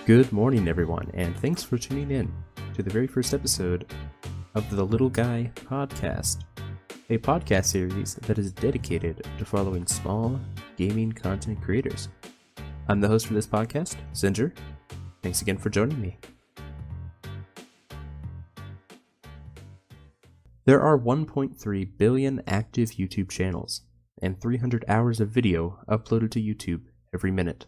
Good morning, everyone, and thanks for tuning in to the very first episode of the Little Guy Podcast, a podcast series that is dedicated to following small gaming content creators. I'm the host for this podcast, Zinger. Thanks again for joining me. There are 1.3 billion active YouTube channels and 300 hours of video uploaded to YouTube every minute.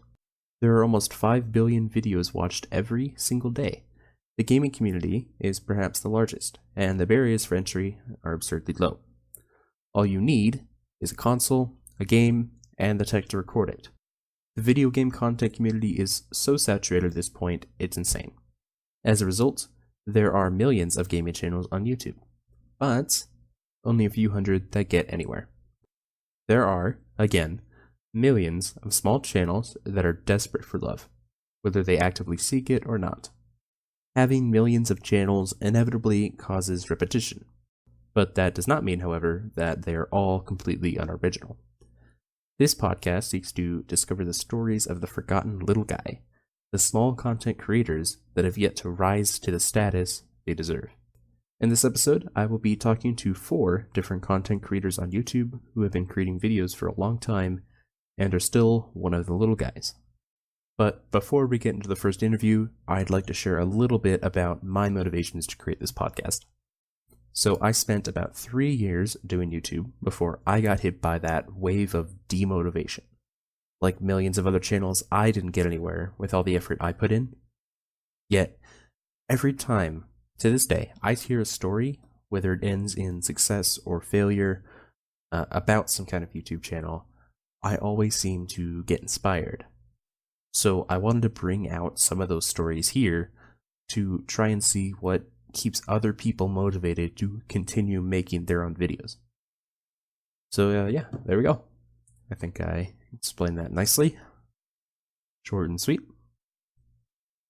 There are almost 5 billion videos watched every single day. The gaming community is perhaps the largest, and the barriers for entry are absurdly low. All you need is a console, a game, and the tech to record it. The video game content community is so saturated at this point, it's insane. As a result, there are millions of gaming channels on YouTube, but only a few hundred that get anywhere. There are, again, millions of small channels that are desperate for love, whether they actively seek it or not. Having millions of channels inevitably causes repetition, but that does not mean, however, that they are all completely unoriginal. This podcast seeks to discover the stories of the forgotten little guy, the small content creators that have yet to rise to the status they deserve. In this episode, I will be talking to 4 different content creators on YouTube who have been creating videos for a long time and are still one of the little guys. But before we get into the first interview, I'd like to share a little bit about my motivations to create this podcast. So I spent about 3 years doing YouTube before I got hit by that wave of demotivation. Like millions of other channels, I didn't get anywhere with all the effort I put in. Yet, every time, to this day, I hear a story, whether it ends in success or failure, about some kind of YouTube channel, I always seem to get inspired. So I wanted to bring out some of those stories here to try and see what keeps other people motivated to continue making their own videos. So yeah, there we go. I think I explained that nicely. Short and sweet.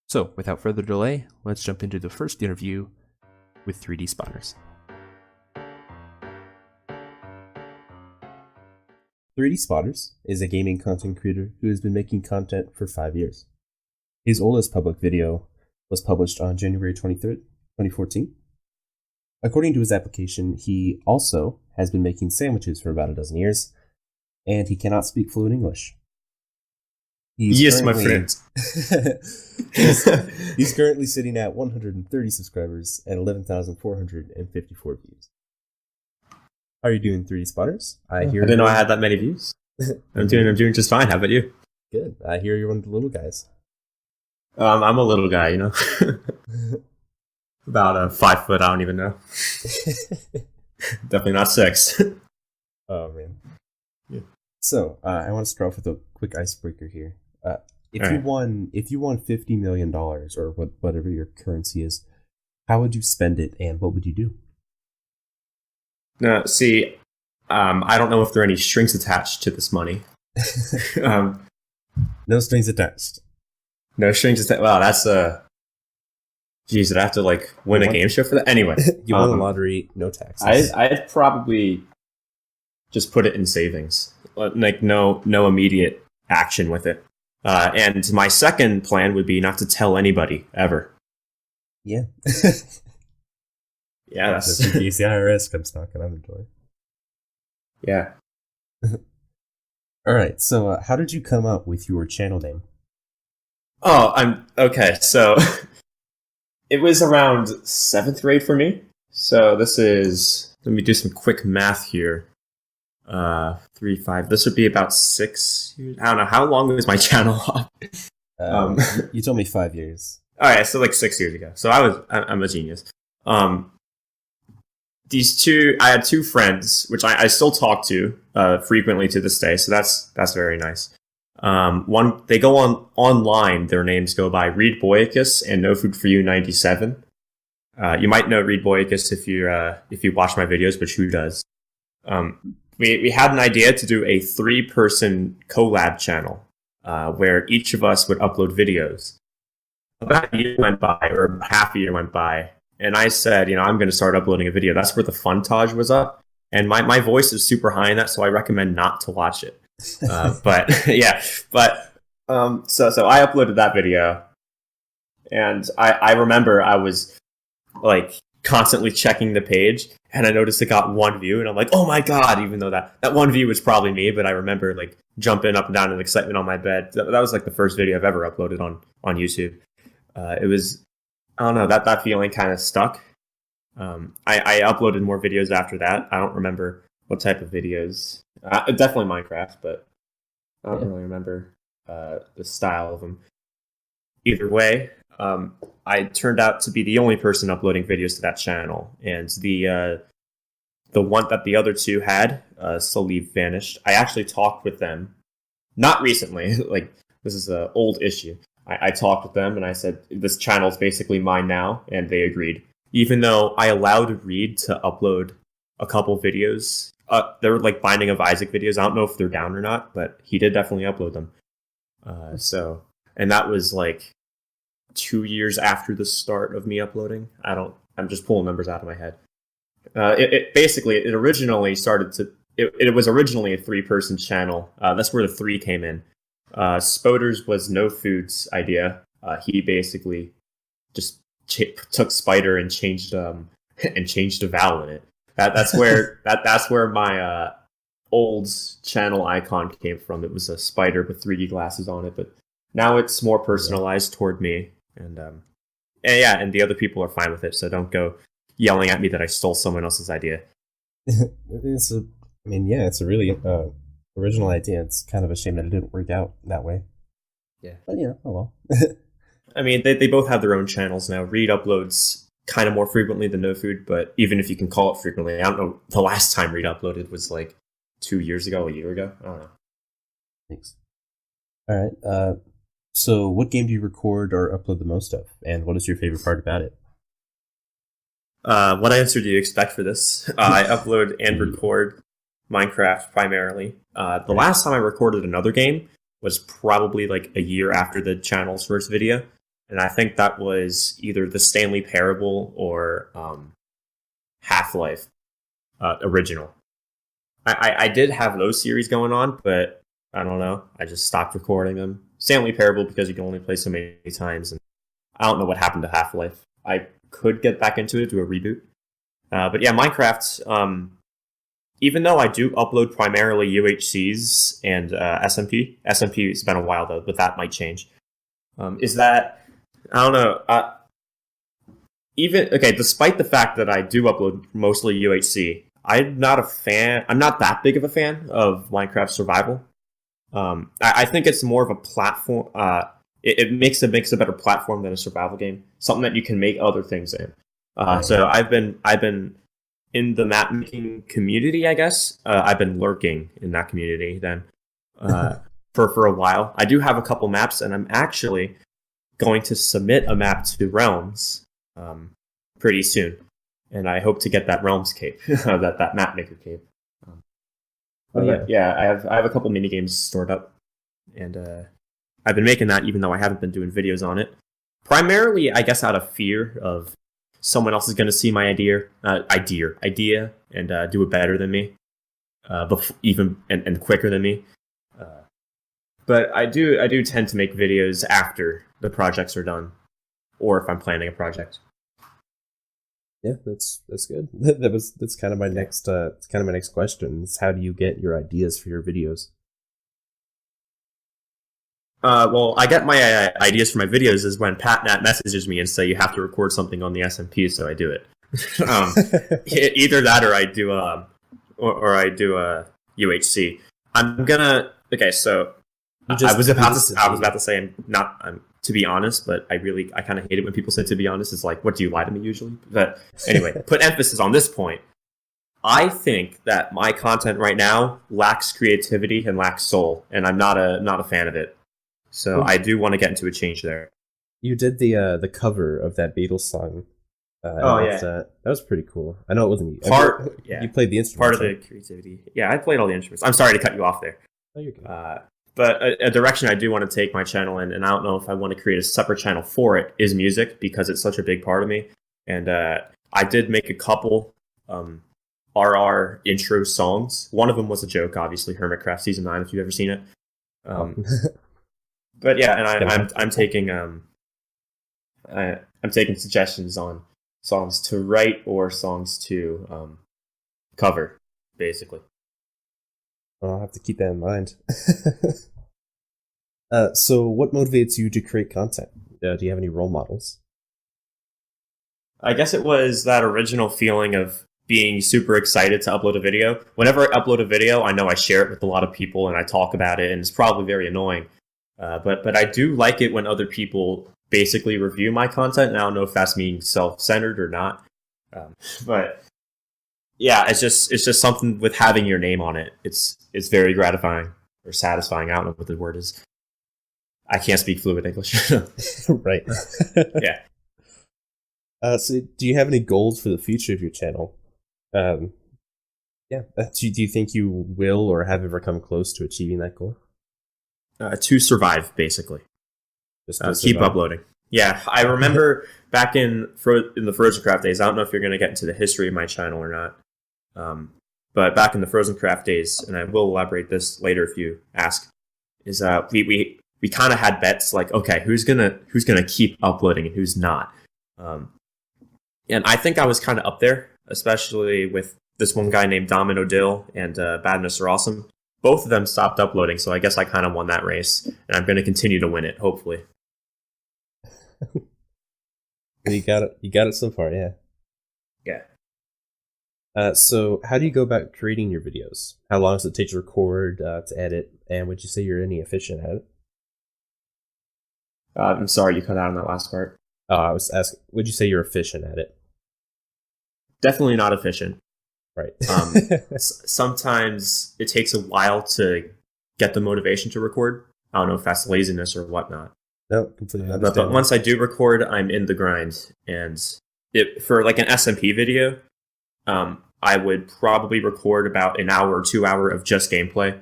So without further delay, let's jump into the first interview with 3DSpoders. 3DSpoders is a gaming content creator who has been making content for 5 years. His oldest public video was published on January 23rd, 2014. According to his application, he also has been making sandwiches for about a dozen years, and he cannot speak fluent English. Yes, my friend. He's currently sitting at 130 subscribers and 11,454 views. How are you doing, 3DSpoders? I didn't know I had that many views. I'm doing just fine. How about you? Good. I hear you're one of the little guys. I'm a little guy, you know. About 5 foot. I don't even know. Definitely not 6. Oh man. Yeah. So I want to start off with a quick icebreaker here. If All you right. won $50 million or whatever your currency is, how would you spend it and what would you do? No, see, I don't know if there are any strings attached to this money. No strings attached. No strings attached. Wow, that's Geez, I'd have to win a game show for that. Anyway, You won the lottery, no taxes. I'd probably just put it in savings. No immediate action with it. And my second plan would be not to tell anybody ever. Yeah. Yeah, that's in case the IRS comes knocking on the door. yeah. All right. So, how did you come up with your channel name? Oh, I'm okay. So it was around 7th grade for me. So this is, let me do some quick math here. 3, 5. This would be about 6 years. I don't know how long was my channel. You told me 5 years. All right, so 6 years ago. So I'm a genius. I had 2 friends, which I still talk to frequently to this day. So that's very nice. One, they go online. Their names go by Reed Boyicus and No Food for You 97. You might know Reed Boyicus if you watch my videos, but who does? We had an idea to do a 3-person collab channel where each of us would upload videos. About a year went by, or half a year went by, and I said, I'm going to start uploading a video. That's where the funtage was up, and my voice is super high in that, so I recommend not to watch it. So I uploaded that video. And I remember I was like constantly checking the page, and I noticed it got 1 view, and I'm like, oh my god, even though that 1 view was probably me, but I remember like jumping up and down in excitement on my bed. That was like the first video I've ever uploaded on YouTube. It was, I don't know, that feeling kind of stuck. I uploaded more videos after that. I don't remember what type of videos. Definitely Minecraft, but I don't really remember the style of them. Either way, I turned out to be the only person uploading videos to that channel, and the one that the other two had slowly vanished. I actually talked with them, not recently. Like, this is an old issue. I talked with them and I said, this channel is basically mine now, and they agreed. Even though I allowed Reed to upload a couple videos. They're like Binding of Isaac videos. I don't know if they're down or not, but he did definitely upload them. And that was like 2 years after the start of me uploading. I'm just pulling numbers out of my head. It originally it was originally a 3-person channel. That's where the 3 came in. Spoders was No Food's idea. He basically just took Spider and changed a vowel in it. That's where my old channel icon came from. It was a spider with 3D glasses on it, but now it's more personalized toward me, and the other people are fine with it. So don't go yelling at me that I stole someone else's idea. It's a really original idea. It's kind of a shame that it didn't work out that way. Yeah, but oh well. I mean, they both have their own channels now. Reed uploads kind of more frequently than No Food, but even if you can call it frequently, I don't know. The last time Reed uploaded was like 2 years ago, a year ago. I don't know. Thanks. All right. So what game do you record or upload the most of, and what is your favorite part about it? What answer do you expect for this? I upload and record Minecraft primarily. The last time I recorded another game was probably like a year after the channel's first video. And I think that was either the Stanley Parable or Half-Life original. I did have those series going on, but I don't know. I just stopped recording them. Stanley Parable because you can only play so many times, and I don't know what happened to Half-Life. I could get back into it, do a reboot. But yeah, Minecraft, even though I do upload primarily UHCs and SMP. SMP has been a while though, but that might change. Is that... I don't know. Despite the fact that I do upload mostly UHC, I'm not that big of a fan of Minecraft Survival. I think it's more of a platform. It makes a better platform than a survival game. Something that you can make other things in. So I've been in the map making community, I guess. I've been lurking in that community then for a while. I do have a couple maps, and I'm actually going to submit a map to Realms pretty soon, and I hope to get that Realms cape, that map maker cape. I have a couple mini games stored up, and I've been making that even though I haven't been doing videos on it. Primarily, I guess, out of fear of someone else is going to see my idea, and do it better than me, and quicker than me. But I do tend to make videos after the projects are done, or if I'm planning a project. Yeah, that's good. That's kind of my next question. Is how do you get your ideas for your videos? Well, I get my ideas for my videos is when PatNat messages me and say you have to record something on the SMP, so I do it. Either that or I do UHC. I'm gonna so. I was about to say I'm to be honest, but I kind of hate it when people say to be honest. It's like, what, do you lie to me usually? But anyway, put emphasis on this point. I think that my content right now lacks creativity and lacks soul, and I'm not a fan of it. So I do want to get into a change there. You did the cover of that Beatles song. That was pretty cool. I know it wasn't you. You played the instruments. Part of the creativity. Yeah, I played all the instruments. I'm sorry to cut you off there. Oh, you're good. But a direction I do want to take my channel in, and I don't know if I want to create a separate channel for it, is music, because it's such a big part of me. And I did make a couple RR intro songs. One of them was a joke, obviously, Hermitcraft Season 9, if you've ever seen it. But yeah, and I'm taking I'm taking suggestions on songs to write or songs to cover, basically. I'll have to keep that in mind. So what motivates you to create content? Do you have any role models? I guess it was that original feeling of being super excited to upload a video. Whenever I upload a video, I know I share it with a lot of people and I talk about it, and it's probably very annoying. But I do like it when other people basically review my content, and I don't know if that's being self-centered or not. But yeah, it's just something with having your name on it. It's very gratifying or satisfying. I don't know what the word is. I can't speak fluent English. Right. Yeah. So do you have any goals for the future of your channel? Yeah. Do you think you will or have ever come close to achieving that goal? To survive, basically. Just to keep survive? uploading. Yeah, I remember back in the Frozen Craft days. I don't know if you're going to get into the history of my channel or not. But back in the Frozen Craft days, and I will elaborate this later if you ask, is we kind of had bets like, okay, who's gonna keep uploading and who's not. And I think I was kind of up there, especially with this one guy named Domino Dill and Badness Are Awesome. Both of them stopped uploading, so I guess I kind of won that race, and I'm going to continue to win it, hopefully. You got it so far, yeah. Yeah. So how do you go about creating your videos? How long does it take to record, to edit, and would you say you're any efficient at it? I'm sorry, you cut out on that last part. I was asking, would you say you're efficient at it? Definitely not efficient. Right. Sometimes it takes a while to get the motivation to record. I don't know if that's laziness or whatnot. No, completely But understand. once I do record, I'm in the grind. And for like an SMP video, I would probably record about an hour or 2 hours of just gameplay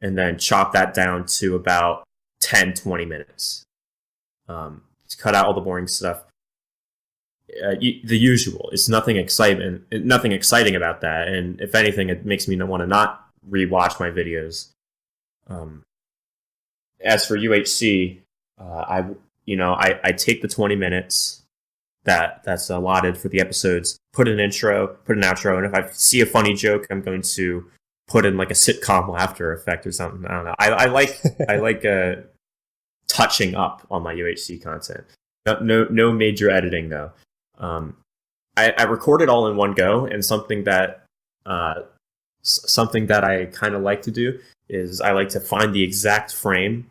and then chop that down to about 10, 20 minutes. To cut out all the boring stuff. The usual. It's nothing exciting about that. And if anything, it makes me want to not rewatch my videos. As for UHC, I take the 20 minutes that's allotted for the episodes, put an intro, put an outro, and if I see a funny joke, I'm going to put in like a sitcom laughter effect or something. I don't know. I like touching up on my UHC content. No major editing though. I record it all in one go, and something that I kind of like to do is I like to find the exact frame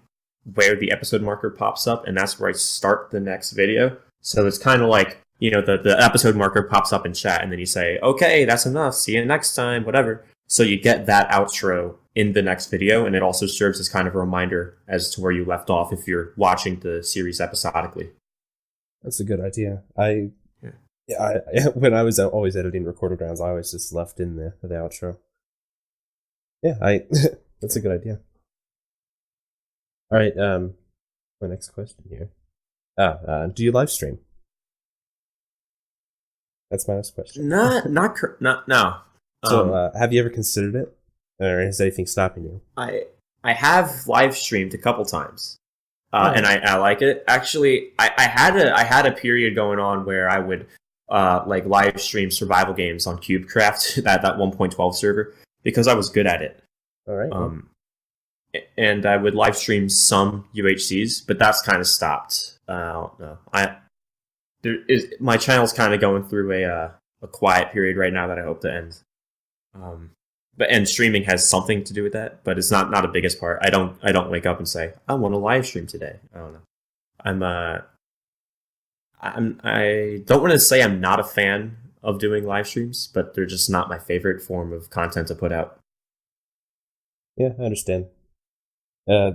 where the episode marker pops up, and that's where I start the next video. So it's kind of like, the episode marker pops up in chat, and then you say, okay, that's enough, see you next time, whatever. So you get that outro in the next video, and it also serves as kind of a reminder as to where you left off if you're watching the series episodically. That's a good idea. When I was always editing Recorder Grounds, I always just left in the outro. Yeah, that's a good idea. All right, my next question here. Do you live stream? That's my next question. No. So, have you ever considered it, or is anything stopping you? I have live streamed a couple times, and I like it. Actually, I had a period going on where I would like live stream survival games on CubeCraft, that 1.12 server, because I was good at it. All right. And I would live stream some UHCs, but that's kind of stopped. I don't know. My channel's kind of going through a quiet period right now that I hope to end. And streaming has something to do with that, but it's not the biggest part. I don't wake up and say I want to live stream today. I don't know. I don't want to say I'm not a fan of doing live streams, but they're just not my favorite form of content to put out. Yeah, I understand. Yeah.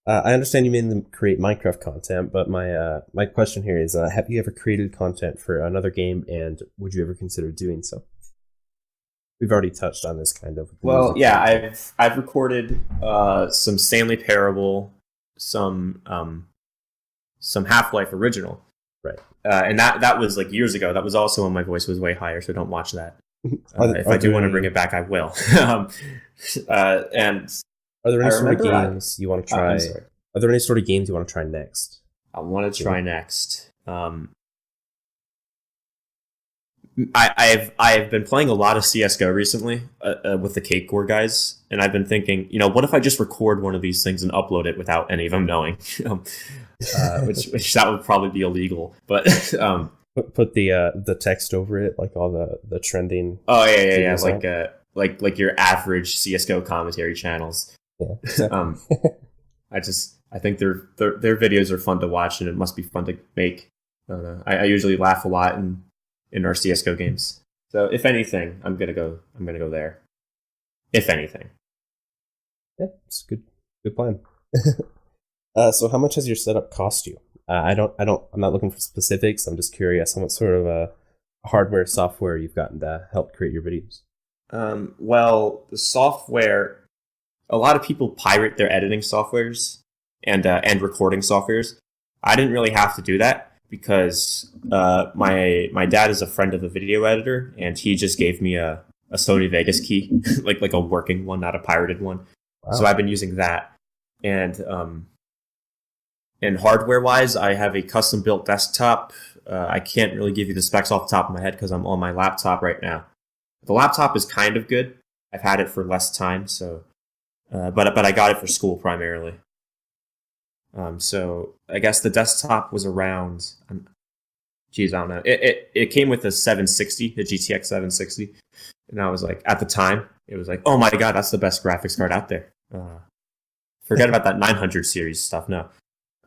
I understand you mainly create Minecraft content, but my question here is, have you ever created content for another game, and would you ever consider doing so? We've already touched on this kind of. Well, yeah, I've recorded some Stanley Parable, some Half-Life original, right? And that was like years ago. That was also when my voice was way higher, so don't watch that. If I do want to bring it back, I will. And are there any sort of games you want to try? Are there any sort of games you want to try next? I want to try next. I've been playing a lot of CS:GO recently with the Cake Core guys, and I've been thinking, what if I just record one of these things and upload it without any of them knowing? Which that would probably be illegal, but put the text over it, like all the trending. Oh yeah, like your average CS:GO commentary channels. Yeah. I think their videos are fun to watch, and it must be fun to make. I don't know. I usually laugh a lot in our CS:GO games. So if anything, I'm gonna go there. If anything. Yeah, it's a good plan. So how much has your setup cost you? I'm not looking for specifics. I'm just curious on what sort of hardware, software you've gotten to help create your videos. Well, the software, a lot of people pirate their editing softwares and recording softwares. I didn't really have to do that because my dad is a friend of the video editor, and he just gave me a Sony Vegas key, like a working one, not a pirated one. Wow. So I've been using that. And hardware-wise, I have a custom-built desktop. I can't really give you the specs off the top of my head because I'm on my laptop right now. The laptop is kind of good. I've had it for less time, so but I got it for school primarily. So I guess the desktop was around. I don't know. It came with a 760, a GTX 760, and I was like, at the time, it was like, oh my god, that's the best graphics card out there. Forget about that 900 series stuff. No.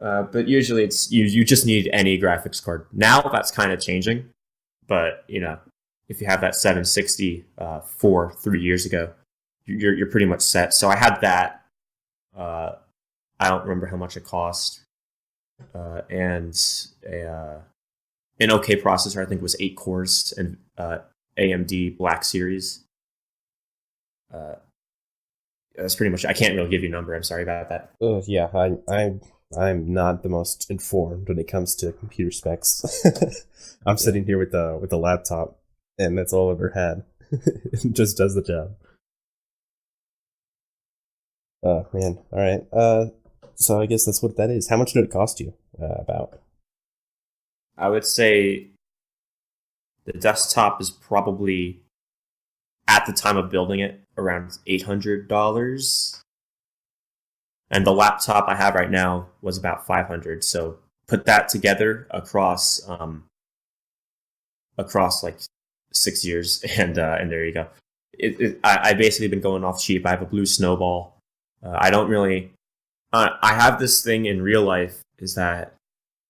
But usually it's you just need any graphics card. Now that's kind of changing, but if you have that 760 3 years ago, you're pretty much set. So I had that. I don't remember how much it cost, and an OK processor. I think it was 8 cores and AMD Black Series. That's pretty much. I can't really give you a number. I'm sorry about that. Yeah, I'm not the most informed when it comes to computer specs. I'm sitting here with a laptop, and that's all I've ever had. It just does the job. Oh man! All right. So I guess that's what that is. How much did it cost you? About? I would say the desktop is probably, at the time of building it, around $800. And the laptop I have right now was about $500. So put that together across like 6 years, and there you go. I basically been going off cheap. I have a blue snowball. I don't really. I have this thing in real life is that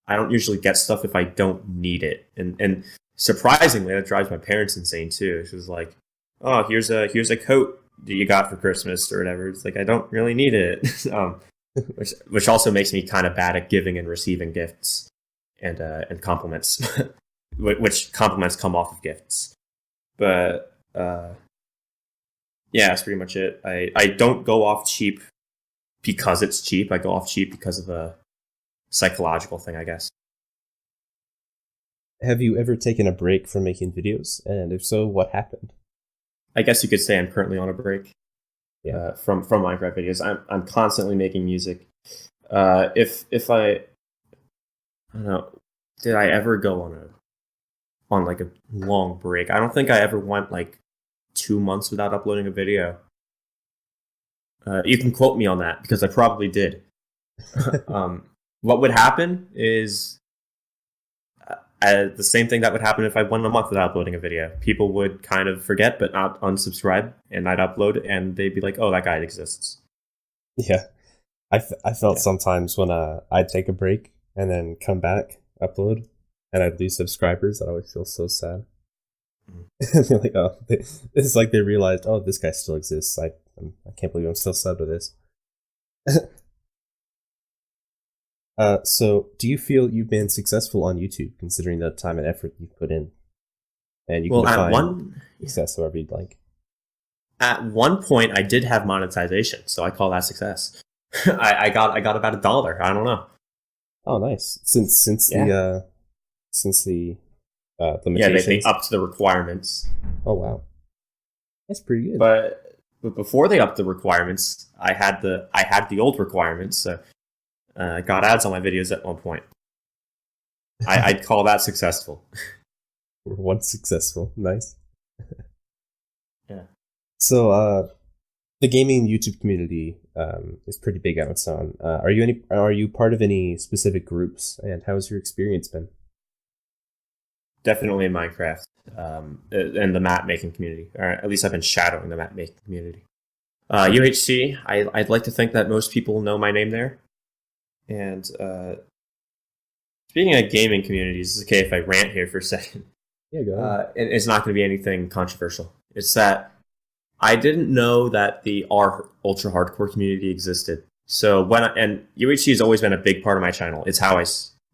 I don't usually get stuff if I don't need it, and surprisingly, that drives my parents insane too. She was like, "Oh, here's a coat that you got for Christmas or whatever." It's like I don't really need it, which also makes me kind of bad at giving and receiving gifts and compliments, which compliments come off of gifts. But yeah, that's pretty much it. I don't go off cheap because it's cheap. I go off cheap because of a psychological thing, I guess. Have you ever taken a break from making videos? And if so, what happened? I guess you could say I'm currently on a break. Yeah. From Minecraft videos. I'm constantly making music. If I don't know, did I ever go on like a long break? I don't think I ever went like 2 months without uploading a video. You can quote me on that because I probably did. What would happen is the same thing that would happen if I went a month without uploading a video. People would kind of forget but not unsubscribe, and I'd upload and they'd be like, oh, that guy exists. Yeah. I felt sometimes when I'd take a break and then come back, upload, and I'd lose subscribers. I'd always feel so sad. And they're like, oh, it's like they realized, oh, this guy still exists. I can't believe I'm still subbed to this. So, do you feel you've been successful on YouTube, considering the time and effort you've put in? And you can define success however you'd like. At one point, I did have monetization, so I call that success. I got about $1. I don't know. Oh, nice. Since the limitations. Yeah, they upped the requirements. Oh wow, that's pretty good. But before they upped the requirements, I had the old requirements. So I got ads on my videos at one point. I'd call that successful. We're once successful. Nice. Yeah. So, the gaming YouTube community is pretty big on its own. Are you part of any specific groups, and how's your experience been? Definitely in Minecraft, and the map making community, or at least I've been shadowing the map making community. UHC, I'd like to think that most people know my name there. And speaking of gaming communities, it's okay if I rant here for a second. Yeah, go ahead. It's not going to be anything controversial. It's that I didn't know that the R ultra hardcore community existed. So and UHC has always been a big part of my channel. It's how I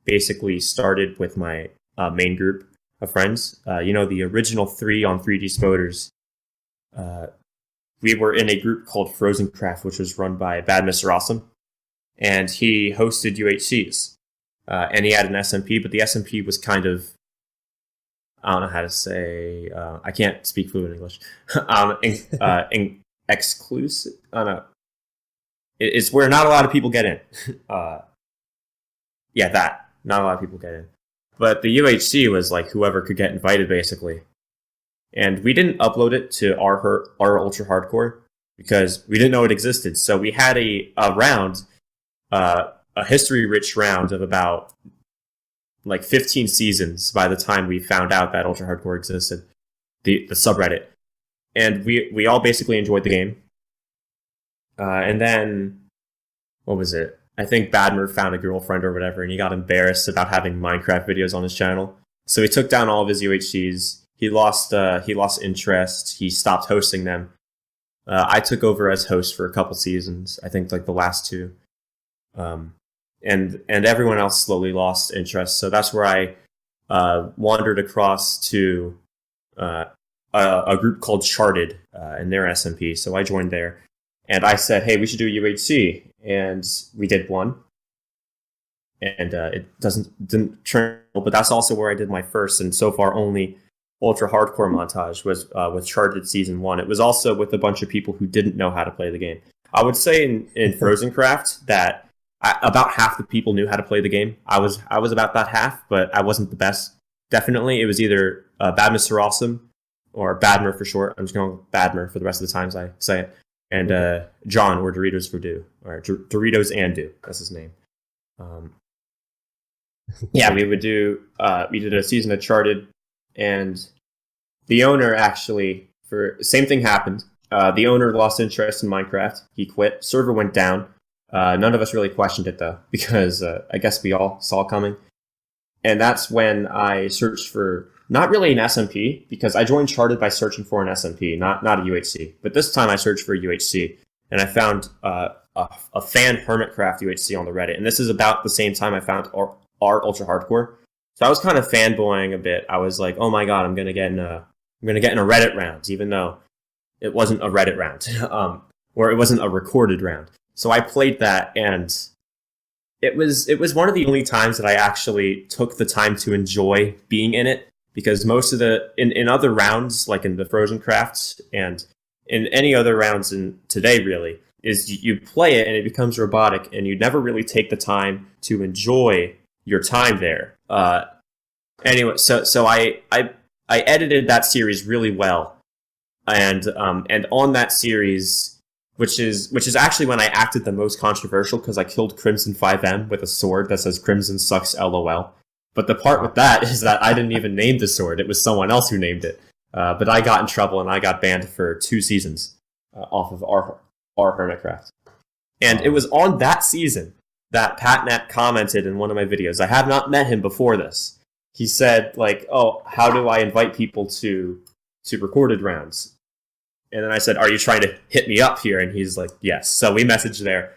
basically started with my main group of friends. The original 3 on 3DSpoders. We were in a group called Frozen Craft, which was run by Bad Mr. Awesome, and he hosted UHCs. And he had an SMP, but the SMP was kind of, I don't know how to say, I can't speak fluent English. Exclusive? I don't know. It's where not a lot of people get in. Not a lot of people get in. But the UHC was like whoever could get invited, basically. And we didn't upload it to our Ultra Hardcore because we didn't know it existed. So we had a round, a history-rich round of about like 15 seasons by the time we found out that Ultra Hardcore existed, the subreddit. And we all basically enjoyed the game. And then, what was it? I think Badmer found a girlfriend or whatever, and he got embarrassed about having Minecraft videos on his channel. So he took down all of his UHCs. He lost interest. He stopped hosting them. I took over as host for a couple seasons. I think like the last 2. And everyone else slowly lost interest. So that's where I wandered across to a group called Charted and their SMP. So I joined there, and I said, "Hey, we should do a UHC," and we did one. And it didn't turn, but that's also where I did my first and so far only Ultra Hardcore montage was with Charted Season 1. It was also with a bunch of people who didn't know how to play the game. I would say in Frozen Craft that about half the people knew how to play the game. I was about that half, but I wasn't the best. Definitely, it was either Bad Mr. Awesome or Badmer for short. I'm just going with Badmer for the rest of the times I say it. And John, or Doritos for Do, or Doritos and Do. That's his name. Yeah, we did a season of Charted, and the owner actually, same thing happened. The owner lost interest in Minecraft. He quit. Server went down. None of us really questioned it, though, because I guess we all saw it coming. And that's when I searched for, not really an SMP, because I joined Charted by searching for an SMP, not a UHC. But this time I searched for a UHC, and I found a fan Hermitcraft UHC on the Reddit. And this is about the same time I found our Ultra Hardcore. So I was kind of fanboying a bit. I was like, oh my god, I'm gonna get in a Reddit round, even though it wasn't a Reddit round, or it wasn't a recorded round. So I played that, and it was one of the only times that I actually took the time to enjoy being in it, because most of in other rounds, like in the Frozen Crafts and in any other rounds in today, really, is you play it and it becomes robotic, and you never really take the time to enjoy your time there. Anyway, so I edited that series really well, and on that series, which is actually when I acted the most controversial, because I killed Crimson 5M with a sword that says "Crimson sucks, LOL." But the part with that is that I didn't even name the sword; it was someone else who named it. But I got in trouble, and I got banned for 2 seasons off of our Hermitcraft. And it was on that season that Patnat commented in one of my videos. I have not met him before this. He said, like, "Oh, how do I invite people to recorded rounds?" And then I said, "Are you trying to hit me up here?" And he's like, "Yes." So we messaged there,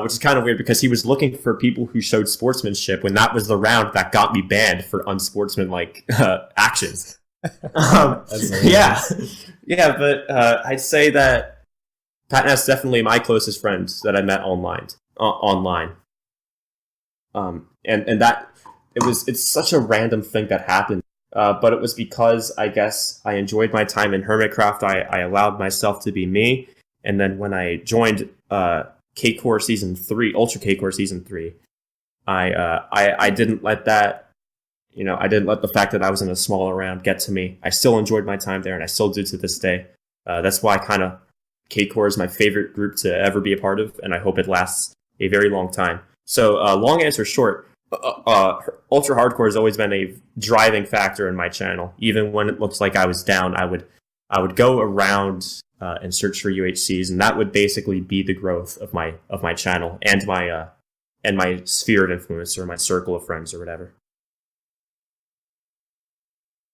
which is kind of weird because he was looking for people who showed sportsmanship when that was the round that got me banned for unsportsmanlike actions. Yeah, but I'd say that Patnat's definitely my closest friend that I met online. And that it's such a random thing that happened. But it was because I guess I enjoyed my time in Hermitcraft. I allowed myself to be me. And then when I joined K-Core Season 3, Ultra K-Core Season 3, I didn't let that I didn't let the fact that I was in a smaller round get to me. I still enjoyed my time there, and I still do to this day. That's why K-Core is my favorite group to ever be a part of, and I hope it lasts a very long time. So, long answer short, ultra hardcore has always been a driving factor in my channel. Even when it looks like I was down, I would go around and search for UHCs, and that would basically be the growth of my channel and my sphere of influence, or my circle of friends, or whatever.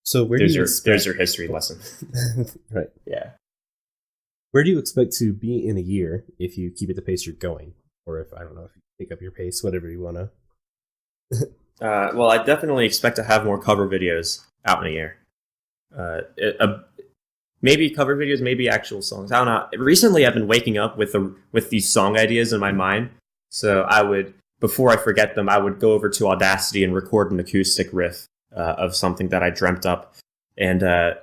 So there's your history lesson. Right. Yeah. Where do you expect to be in a year if you keep at the pace you're going? Or if you pick up your pace, whatever you want to. Well, I definitely expect to have more cover videos out in a year. Maybe cover videos, maybe actual songs. I don't know. Recently, I've been waking up with these song ideas in my mind. So before I forget them, I would go over to Audacity and record an acoustic riff of something that I dreamt up. And I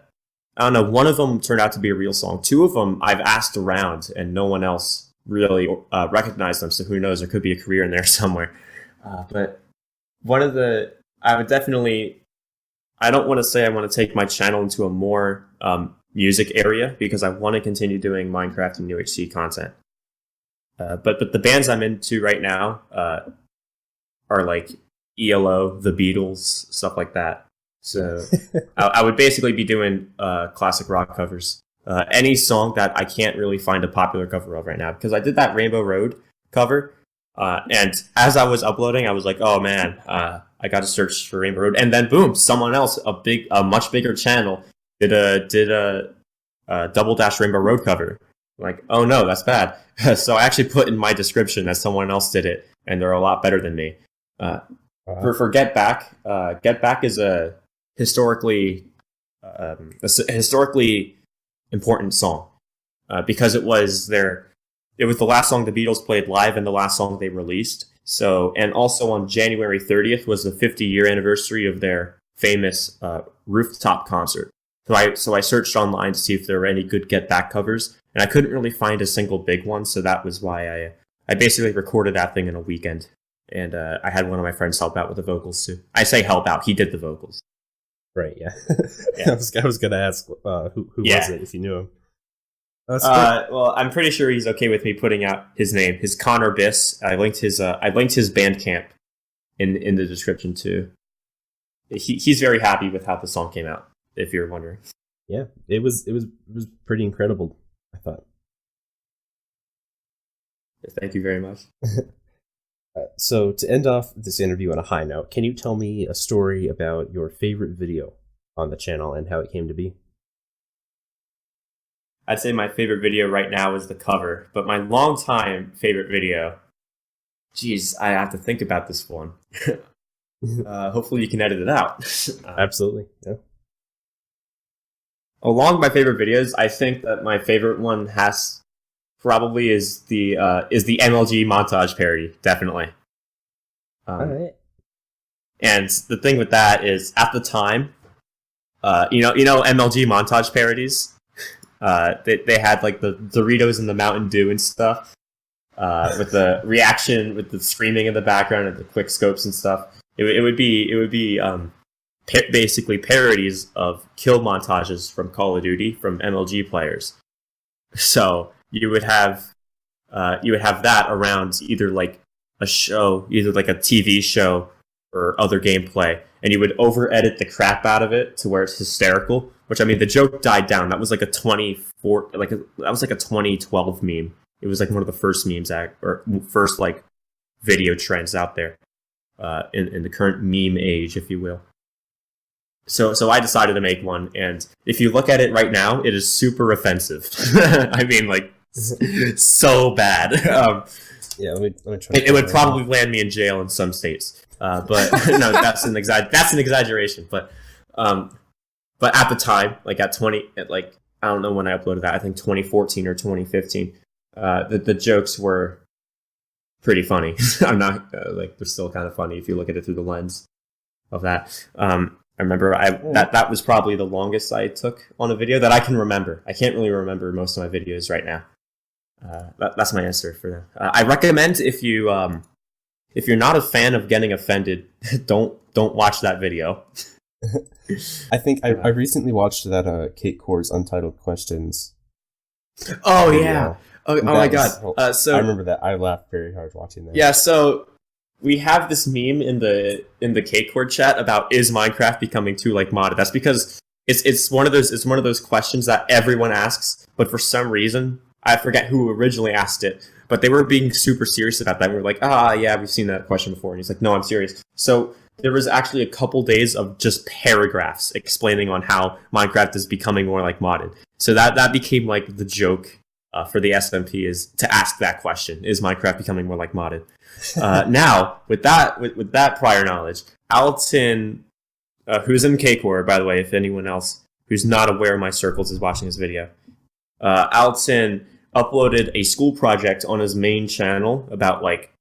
don't know, one of them turned out to be a real song. Two of them I've asked around, and no one else really recognized them. So who knows? There could be a career in there somewhere. But one of the, I don't want to say I want to take my channel into a more music area, because I want to continue doing Minecraft and UHC content. But the bands I'm into right now are like ELO, the Beatles, stuff like that. So I would basically be doing classic rock covers. Any song that I can't really find a popular cover of right now, because I did that Rainbow Road cover, and as I was uploading, I was like, oh man, I got to search for Rainbow Road, and then boom, someone else, a much bigger channel, did a Double Dash Rainbow Road cover. I'm like, oh no, that's bad. So I actually put in my description that someone else did it, and they're a lot better than me. For Get Back, Get Back is a historically important song, because it was the last song the Beatles played live and the last song they released. So, and also on January 30th was the 50-year anniversary of their famous rooftop concert. So I searched online to see if there were any good Get Back covers, and I couldn't really find a single big one. So that was why I basically recorded that thing in a weekend, and I had one of my friends help out with the vocals too. I say help out; he did the vocals. Right. Yeah. Yeah. I was gonna ask who was it, if you knew him. Well, I'm pretty sure he's okay with me putting out his name. His Connor Biss. I linked his Bandcamp in the description too. He's very happy with how the song came out, if you're wondering. Yeah, it was pretty incredible, I thought. Thank you very much. So to end off this interview on a high note, can you tell me a story about your favorite video on the channel and how it came to be? I'd say my favorite video right now is the cover, but my longtime favorite video, geez, I have to think about this one. Hopefully you can edit it out. Absolutely, yeah. Along my favorite videos, I think that my favorite one probably is the MLG montage parody, definitely. All right. And the thing with that is, at the time, you know MLG montage parodies. They had like the Doritos and the Mountain Dew and stuff, with the reaction, with the screaming in the background and the quick scopes and stuff. It would be basically parodies of kill montages from Call of Duty from MLG players. So you would have that around either like a show, either like a TV show or other gameplay, and you would over edit the crap out of it to where it's hysterical. Which, I mean, the joke died down. That was like a 2012 meme. It was like one of the first memes first like video trends out there in the current meme age, if you will. So I decided to make one, and if you look at it right now, it is super offensive. I mean, like, so bad. Yeah, let me try. It would probably land me in jail in some states, but no, that's an exaggeration. But at the time, like I don't know when I uploaded that. I think 2014 or 2015. The jokes were pretty funny. I'm not they're still kind of funny if you look at it through the lens of that. I remember that was probably the longest I took on a video that I can remember. I can't really remember most of my videos right now. That's my answer for that. I recommend if you if you're not a fan of getting offended, don't watch that video. I think I recently watched that Kate Core's Untitled Questions. Oh video. yeah. Oh my god. So I remember that. I laughed very hard watching that. yeah, so we have this meme in the Kate Core chat about, is Minecraft becoming too like modded? That's because it's one of those questions that everyone asks, but for some reason I forget who originally asked it, but they were being super serious about that. We were like, yeah, we've seen that question before, and he's like, no, I'm serious. So there was actually a couple days of just paragraphs explaining on how Minecraft is becoming more like modded. So that became like the joke for the SMP, is to ask that question: is Minecraft becoming more like modded? Now, with that prior knowledge, Alton, who's in K-Core, by the way, if anyone else who's not aware of my circles is watching this video, Alton uploaded a school project on his main channel about like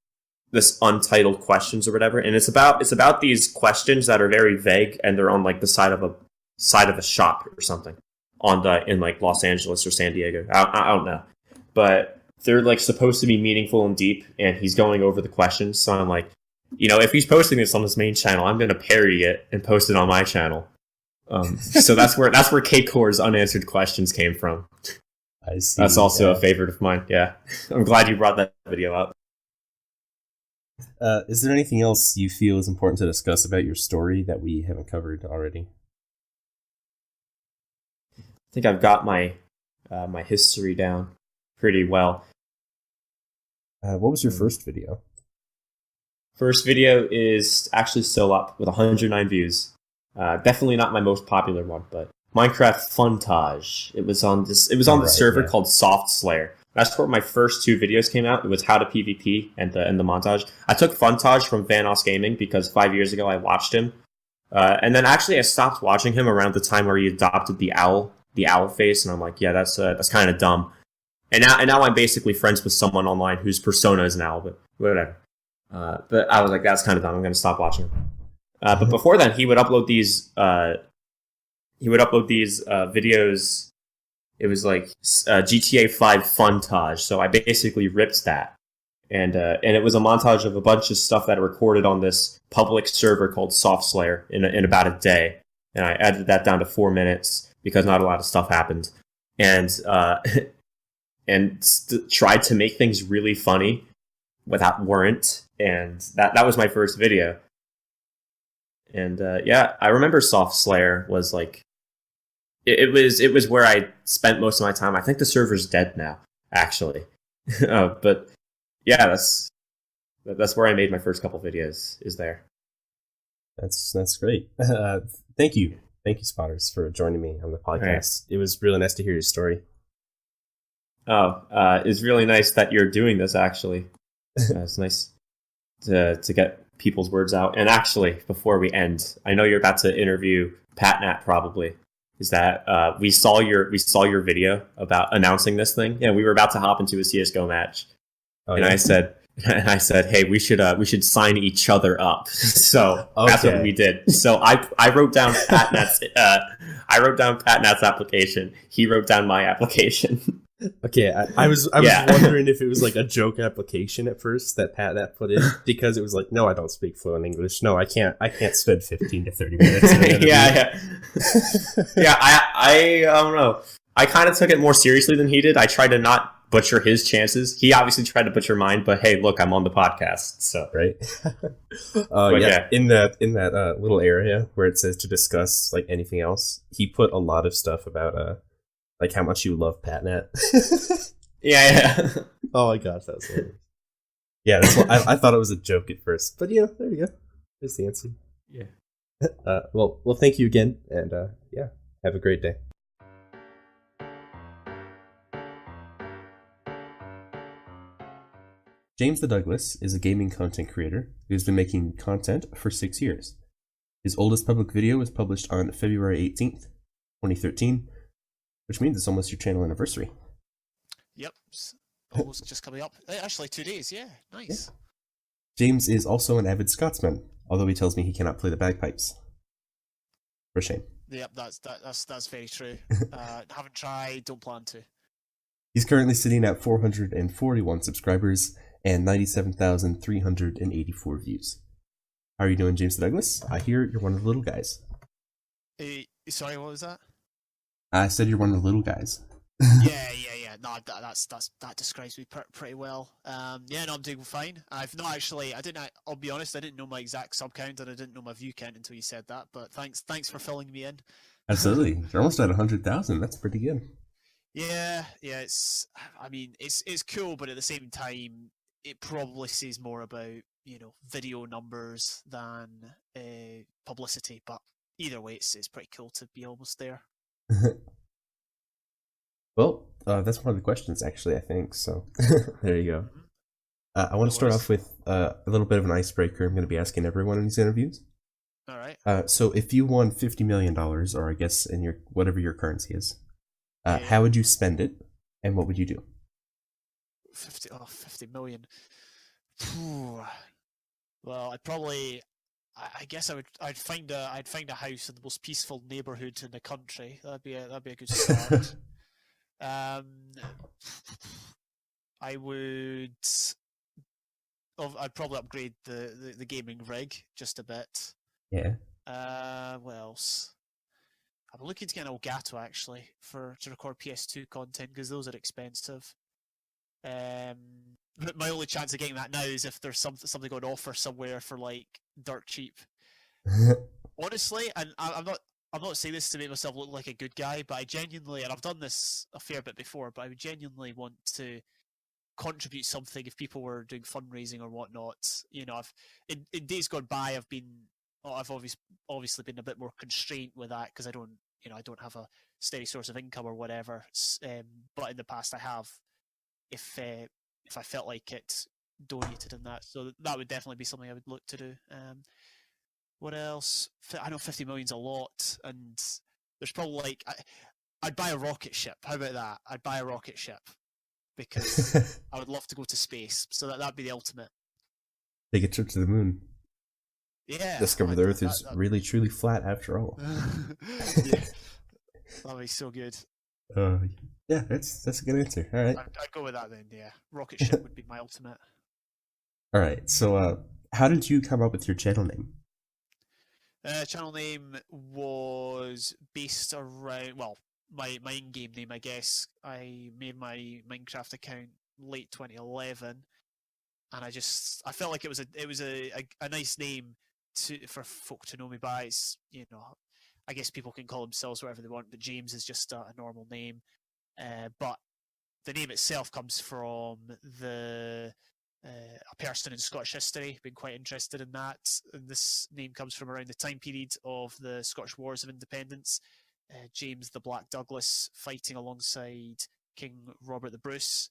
this untitled questions or whatever, and it's about these questions that are very vague, and they're on like the side of a shop or something in like Los Angeles or San Diego. I don't know, but they're like supposed to be meaningful and deep, and he's going over the questions. So I'm like, if he's posting this on his main channel, I'm going to parody it and post it on my channel. So that's where K-Core's unanswered questions came from. I see. That's also a favorite of mine. Yeah, I'm glad you brought that video up. Is there anything else you feel is important to discuss about your story that we haven't covered already? I think I've got my history down pretty well. What was your first video? First video is actually still up with 109 views. Definitely not my most popular one, but Minecraft Funtage. It was on the server called Soft Slayer. That's where my first two videos came out. It was How to PvP and the montage. I took Funtage from Vanos Gaming because 5 years ago I watched him, and then actually I stopped watching him around the time where he adopted the owl face, and I'm like, yeah, that's kind of dumb. And now I'm basically friends with someone online whose persona is an owl, but whatever. But I was like, that's kind of dumb. I'm going to stop watching him. But before then, he would upload these videos. It was like GTA 5 Funtage. So I basically ripped that, and it was a montage of a bunch of stuff that I recorded on this public server called Soft Slayer in about a day, and I edited that down to 4 minutes because not a lot of stuff happened, and tried to make things really funny without weren't, and that was my first video. And yeah, I remember Soft Slayer was like, it was where I spent most of my time. I think the server's dead now, actually. But yeah, that's where I made my first couple videos, is there. That's great. Thank you, Spotters, for joining me on the podcast. Right. It was really nice to hear your story. It's really nice that you're doing this, actually. It's nice to get people's words out. And actually, before we end, I know you're about to interview PatNat, probably. Is that we saw your video about announcing this thing? Yeah, we were about to hop into a CS:GO match, and I said, hey, we should sign each other up. So that's what we did. So I wrote down PatNat's application. He wrote down my application. Okay, I was wondering if it was like a joke application at first that PatNat put in, because it was like, no, I don't speak fluent English. No, I can't spend 15 to 30 minutes. Yeah. I don't know. I kind of took it more seriously than he did. I tried to not butcher his chances. He obviously tried to butcher mine, but hey, look, I'm on the podcast, so right. Yeah. In that little area where it says to discuss like anything else, he put a lot of stuff about like how much you love PatNat. Yeah. Oh my gosh, that was hilarious. Yeah, that's what I thought it was a joke at first, but there you go. There's the answer. Yeah. Well, thank you again, and yeah, have a great day. JamestheDouglas is a gaming content creator who's been making content for 6 years. His oldest public video was published on February 18th, 2013, which means it's almost your channel anniversary. Yep, almost just coming up. Actually, 2 days, yeah, nice. Yeah. James is also an avid Scotsman, although he tells me he cannot play the bagpipes. For shame. Yep, that's very true. Haven't tried, don't plan to. He's currently sitting at 441 subscribers and 97,384 views. How are you doing, James Douglas? I hear you're one of the little guys. Sorry, what was that? I said you're one of the little guys. Yeah. No, that describes me pretty well. Yeah, no, I'm doing fine. I've not actually. I'll be honest. I didn't know my exact sub count, and I didn't know my view count until you said that. But thanks for filling me in. Absolutely, you're almost at 100,000. That's pretty good. Yeah. It's. I mean, it's cool, but at the same time, it probably says more about video numbers than publicity. But either way, it's pretty cool to be almost there. Well, that's one of the questions, actually, I think. So there you go. I want to start off with a little bit of an icebreaker. I'm going to be asking everyone in these interviews. All right. So if you won $50 million, or I guess in your whatever your currency is, how would you spend it, and what would you do? 50 million. Well, I guess I'd find a house in the most peaceful neighborhood in the country. That'd be a good start. I would. I'd probably upgrade the gaming rig just a bit. Yeah. What else? I'm looking to get an Elgato actually to record PS2 content because those are expensive. But my only chance of getting that now is if there's something on offer somewhere for like dirt cheap. Honestly, and I'm not saying this to make myself look like a good guy, but I genuinely, and I've done this a fair bit before, but I would genuinely want to contribute something if people were doing fundraising or whatnot. I've in days gone by, I've obviously been a bit more constrained with that because I don't have a steady source of income or whatever. But in the past, I have, if I felt like it, donated in that. So that would definitely be something I would look to do. What else? I know 50 million's a lot, and there's probably I'd buy a rocket ship. How about that? I'd buy a rocket ship because I would love to go to space. So that'd be the ultimate. Take a trip to the moon. Yeah. Discover the Earth is really truly flat after all. Yeah. That'd be so good. Yeah, that's a good answer. All right. I'd go with that then. Yeah, rocket ship would be my ultimate. All right. So, how did you come up with your channel name? Channel name was based around, well, my in-game name, I guess. I made my Minecraft account late 2011, and I felt like it was a nice name for folk to know me by. It's, I guess people can call themselves whatever they want, but James is just a normal name. But the name itself comes from a person in Scottish history, been quite interested in that. And this name comes from around the time period of the Scottish Wars of Independence. James the Black Douglas fighting alongside King Robert the Bruce.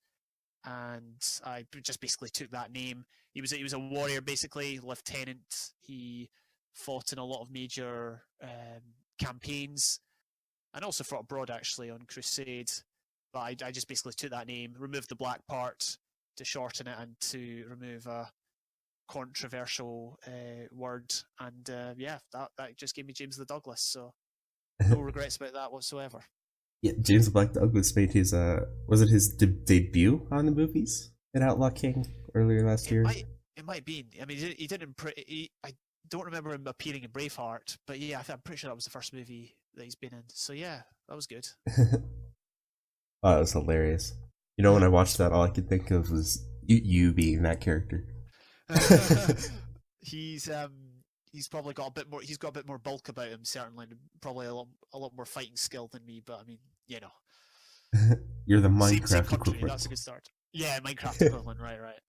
And I just basically took that name. He was a warrior, basically, lieutenant. He fought in a lot of major campaigns, and also fought abroad, actually, on crusade. But I just basically took that name, removed the black part to shorten it and to remove a controversial word. And that just gave me James the Douglas. So no regrets about that whatsoever. Yeah, James the Black Douglas made his was it his debut on the movies in Outlaw King earlier last year? It might be. I mean, he didn't. I don't remember him appearing in Braveheart, but yeah, I'm pretty sure that was the first movie that he's been in. So yeah, that was good. Oh, it was hilarious. When I watched that, all I could think of was you being that character. He's probably got a bit more. He's got a bit more bulk about him, certainly, and probably a lot more fighting skill than me. But I mean, You're the Minecraft same country, equivalent. that's a good start. Yeah, Minecraft equivalent, right.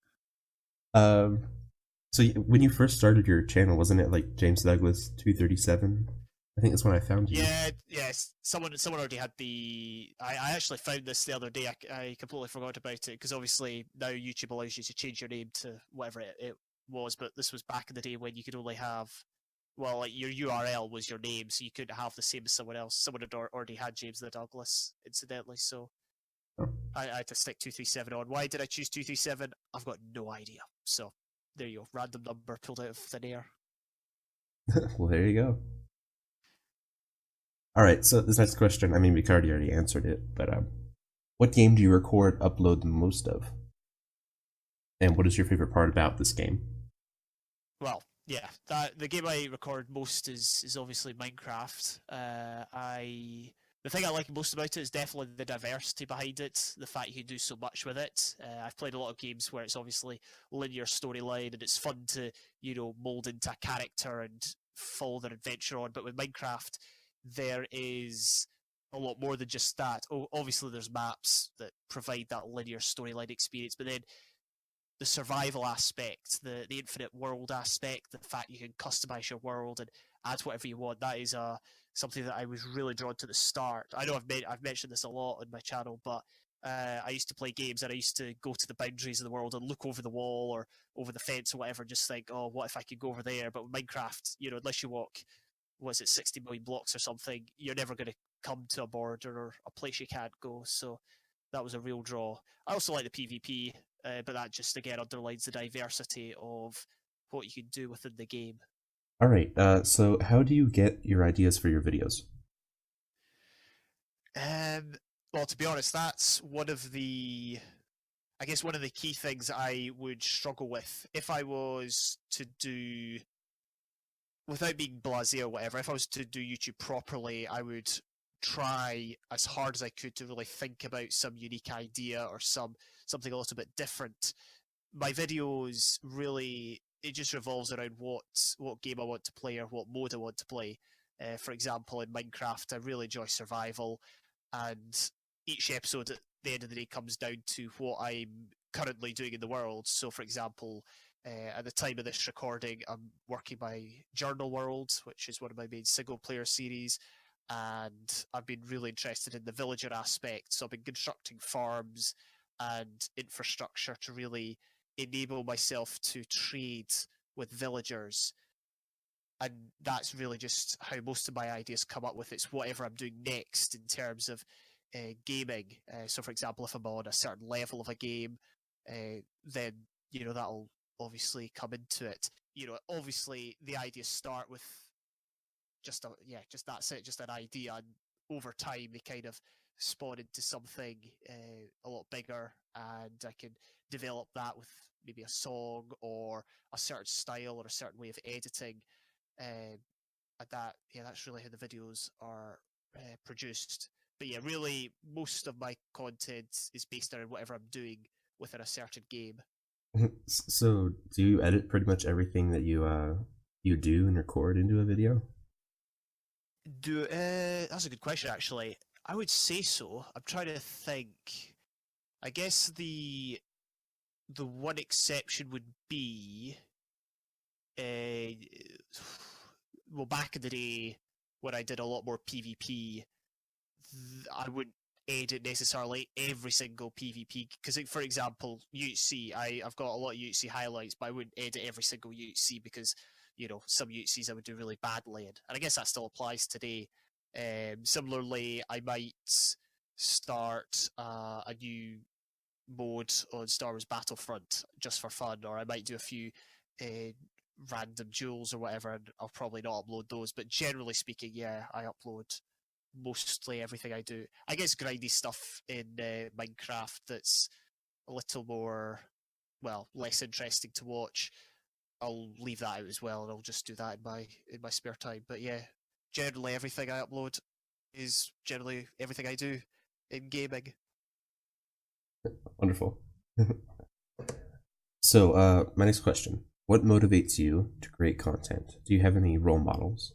So when you first started your channel, wasn't it like James Douglas 237? I think that's when I found you. Yeah. Someone already had the. I actually found this the other day. I completely forgot about it because obviously now YouTube allows you to change your name to whatever it was, but this was back in the day when you could only have, well, like your URL was your name, so you couldn't have the same as someone else. Someone had already had James the Douglas, incidentally, so I had to stick 237 on. Why did I choose 237? I've got no idea. So there you go, random number pulled out of thin air. Well, there you go. All right, so this next question, I mean, we already answered it, but what game do you upload the most of? And what is your favorite part about this game? Well, yeah, the game I record most is obviously Minecraft. The thing I like most about it is definitely the diversity behind it, the fact you can do so much with it. I've played a lot of games where it's obviously linear storyline and it's fun to, mold into a character and follow their adventure on. But with Minecraft, there is a lot more than just that. Obviously, there's maps that provide that linear storyline experience, but then the survival aspect, the infinite world aspect, the fact you can customize your world and add whatever you want, that is something that I was really drawn to the start. I know I've mentioned this a lot on my channel, but I used to play games and I used to go to the boundaries of the world and look over the wall or over the fence or whatever, and just think, oh, what if I could go over there? But with Minecraft, unless you walk, 60 million blocks or something, you're never going to come to a border or a place you can't go. So that was a real draw. I also like the PvP, but that just again underlines the diversity of what you can do within the game. All right. So how do you get your ideas for your videos? Well, to be honest, that's one of the key things I would struggle with if I was to do, without being blasé or whatever. If I was to do YouTube properly, I would try as hard as I could to really think about some unique idea or something a little bit different. My videos really, it just revolves around what game I want to play or what mode I want to play. For example, in Minecraft, I really enjoy survival, and each episode at the end of the day comes down to what I'm currently doing in the world. So, for example, at the time of this recording, I'm working my Journal World, which is one of my main single-player series, and I've been really interested in the villager aspect. So I've been constructing farms and infrastructure to really enable myself to trade with villagers. And that's really just how most of my ideas come up with. It's whatever I'm doing next in terms of gaming. So, for example, if I'm on a certain level of a game, then that'll obviously come into it. Obviously the ideas start with just that's it, just an idea, and over time they kind of spawn into something a lot bigger, and I can develop that with maybe a song or a certain style or a certain way of editing, and that's really how the videos are produced. But yeah, really, most of my content is based around whatever I'm doing within a certain game. So do you edit pretty much everything that you do and record into a video? That's a good question, actually. I would say so. I'm trying to think. I guess the one exception would be, well, back in the day when I did a lot more PvP, I wouldn't edit necessarily every single PvP, because, for example, UHC, I've got a lot of UHC highlights, but I wouldn't edit every single UHC because some UHCs I would do really badly in, and I guess that still applies today. Similarly, I might start a new mode on Star Wars Battlefront just for fun, or I might do a few random duels or whatever, and I'll probably not upload those. But generally speaking, yeah, I upload mostly everything I do. I guess grindy stuff in Minecraft that's a little more, less interesting to watch, I'll leave that out as well, and I'll just do that in my spare time. But yeah, generally everything I upload is generally everything I do in gaming. Wonderful. So, my next question: what motivates you to create content? Do you have any role models?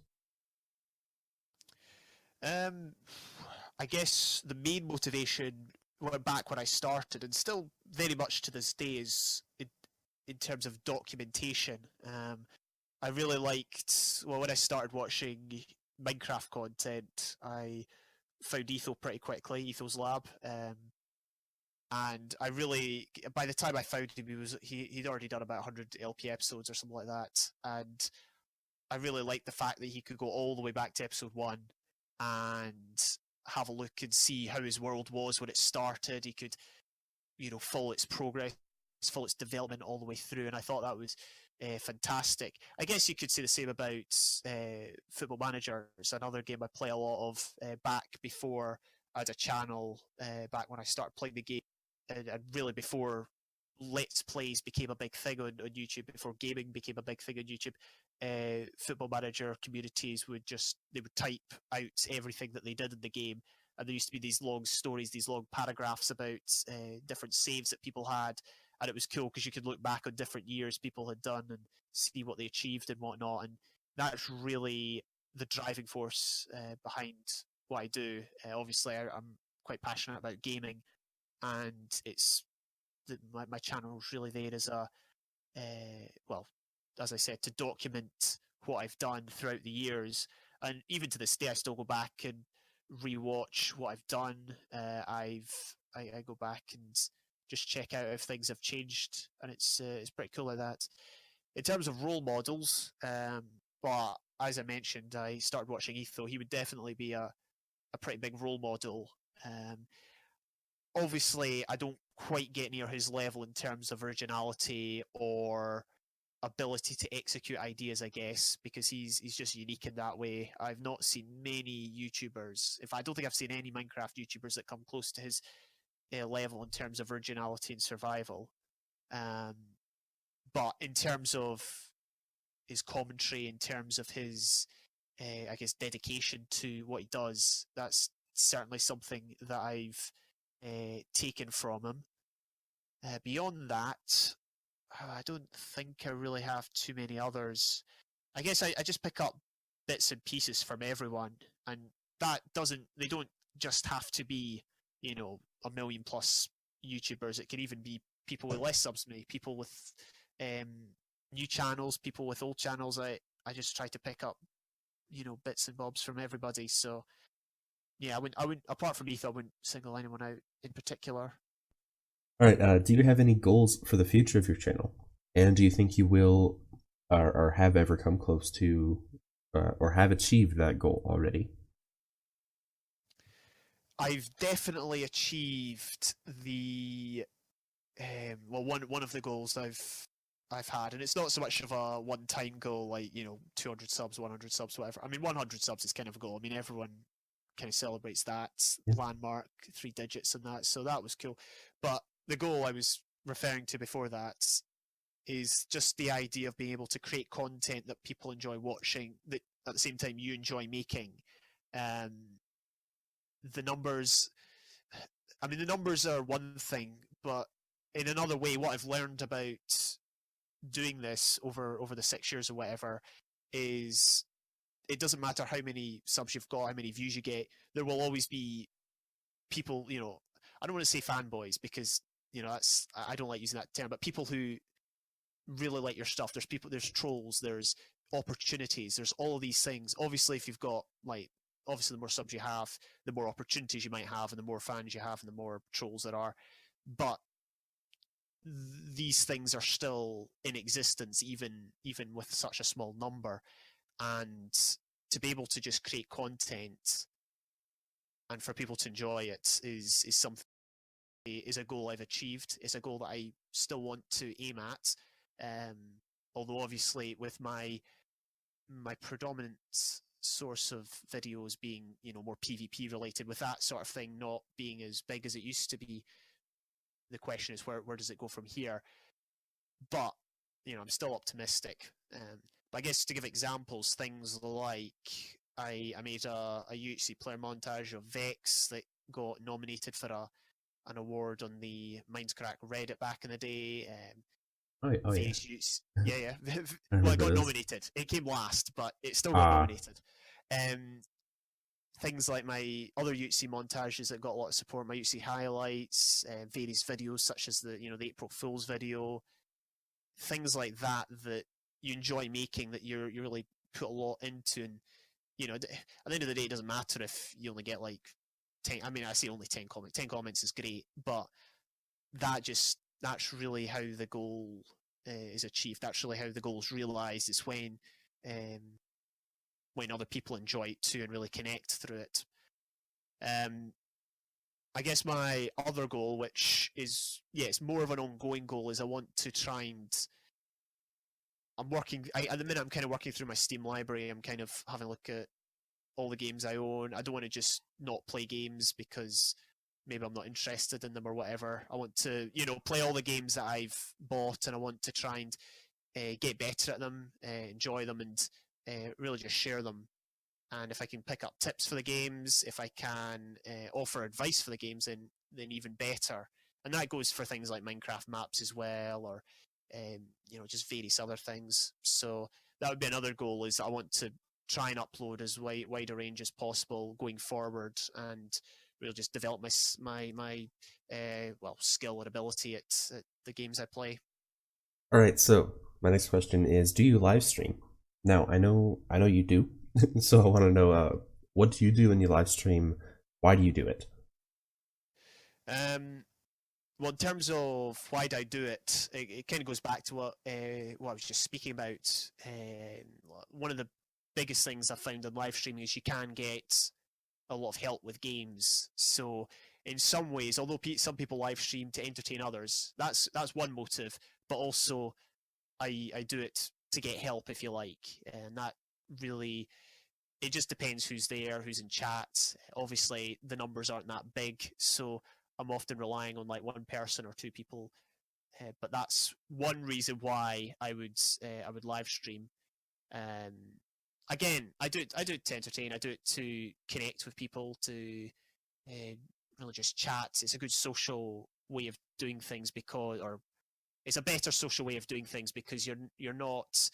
I guess the main motivation went back when I started, and still very much to this day, is in terms of documentation. I really liked, when I started watching Minecraft content, I found Etho pretty quickly, Etho's Lab, and I really, by the time I found him, he'd already done about 100 LP episodes or something like that, and I really liked the fact that he could go all the way back to episode 1 and have a look and see how his world was when it started. He could, follow its progress, follow its development all the way through, and I thought that was fantastic. I guess you could say the same about Football Manager. It's another game I play a lot of back before I had a channel, back when I started playing the game, and really before Let's Plays became a big thing on YouTube, before gaming became a big thing on YouTube. Football Manager communities would type out everything that they did in the game, and there used to be these long stories, these long paragraphs about different saves that people had, and it was cool because you could look back on different years people had done and see what they achieved and whatnot, and that's really the driving force behind what I do. Obviously, I'm quite passionate about gaming, and it's my channel is really there as a well, as I said, to document what I've done throughout the years, and even to this day, I still go back and rewatch what I've done. I go back and just check out if things have changed, and it's pretty cool like that. In terms of role models, but as I mentioned, I started watching Etho. He would definitely be a pretty big role model. Obviously, I don't quite get near his level in terms of originality or ability to execute ideas, I guess, because he's just unique in that way. I've not seen many YouTubers. I don't think I've seen any Minecraft YouTubers that come close to his level in terms of originality and survival. But in terms of his commentary, in terms of his, I guess, dedication to what he does, that's certainly something that I've taken from him. Beyond that, I don't think I really have too many others. I guess I just pick up bits and pieces from everyone, and they don't just have to be, 1 million plus YouTubers. It can even be people with less subs than me, people with new channels, people with old channels. I just try to pick up, bits and bobs from everybody. So yeah, I wouldn't apart from Ethan, I wouldn't single anyone out in particular. All right. Do you have any goals for the future of your channel? And do you think you will or have ever come close to or have achieved that goal already? I've definitely achieved the one of the goals I've had, and it's not so much of a one-time goal like 200 subs, 100 subs, whatever. I mean, 100 subs is kind of a goal. I mean, everyone kind of celebrates that landmark, 3 digits and that, so that was cool. But the goal I was referring to before that is just the idea of being able to create content that people enjoy watching, that at the same time you enjoy making. The numbers are one thing, but in another way, what I've learned about doing this over the 6 years or whatever is it doesn't matter how many subs you've got, how many views you get, there will always be people, I don't want to say fanboys because, that's, I don't like using that term, but people who really like your stuff. There's trolls, there's opportunities, there's all of these things. Obviously, if you've got, obviously the more subs you have, the more opportunities you might have, and the more fans you have, and the more trolls there are. But these things are still in existence, even with such a small number. And to be able to just create content and for people to enjoy it is something, is a goal I've achieved. It's a goal that I still want to aim at. Although obviously with my predominant source of videos being, more PvP related, with that sort of thing not being as big as it used to be, the question is where does it go from here? But, I'm still optimistic. But I guess to give examples, things like I made a UHC player montage of Vex that got nominated for an award on the Mindscrack Reddit back in the day. Yeah. Well, it got nominated. It came last, but it still got nominated. Things like my other UHC montages that got a lot of support, my UHC highlights, various videos such as the April Fool's video, things like that you enjoy making, that you really put a lot into. And at the end of the day, it doesn't matter if you only get 10. I mean, I say only 10 comments. 10 comments is great, but that's really how the goal is achieved. That's really how the goal is realized. It's when other people enjoy it too and really connect through it. I guess my other goal, which is, it's more of an ongoing goal, is I want to try and at the minute I'm kind of working through my Steam library. I'm kind of having a look at all the games I own. I don't want to just not play games because maybe I'm not interested in them or whatever. I want to, play all the games that I've bought, and I want to try and get better at them, enjoy them, and really just share them. And if I can pick up tips for the games, if I can offer advice for the games, then even better. And that goes for things like Minecraft maps as well, or just various other things. So that would be another goal, is that I want to try and upload as wide a range as possible going forward, and really just develop my skill and ability at the games I play. All right, so my next question is, do you live stream? Now, I know you do, so I want to know, what do you do when you live stream? Why do you do it? Well, in terms of why do I do it, it kind of goes back to what I was just speaking about. One of the biggest things I've found in live streaming is you can get a lot of help with games. So in some ways, although some people live stream to entertain others, that's one motive, but also I do it to get help, if you like, and that really, it just depends who's there, who's in chat. Obviously, the numbers aren't that big, so I'm often relying on like one person or two people, but that's one reason why I would live stream. Again, I do it to entertain. I do it to connect with people, to really just chat. It's a good social way of doing things, or it's a better social way of doing things, because you're not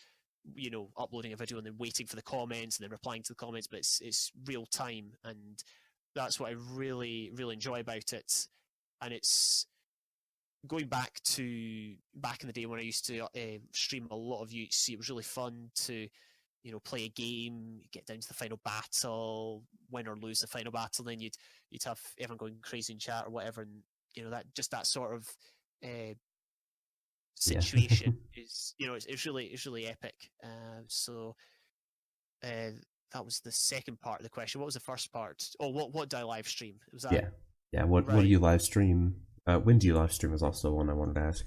uploading a video and then waiting for the comments and then replying to the comments, but it's real time, and that's what I really, really enjoy about it. And it's going back in the day when I used to stream a lot of UHC. It was really fun to play a game, get down to the final battle, win or lose the final battle, then you'd have everyone going crazy in chat or whatever, and that sort of situation is it's really epic. So that was the second part of the question. What was the first part? Oh, what do I live stream? Was that What do you live stream? When do you live stream is also one I wanted to ask.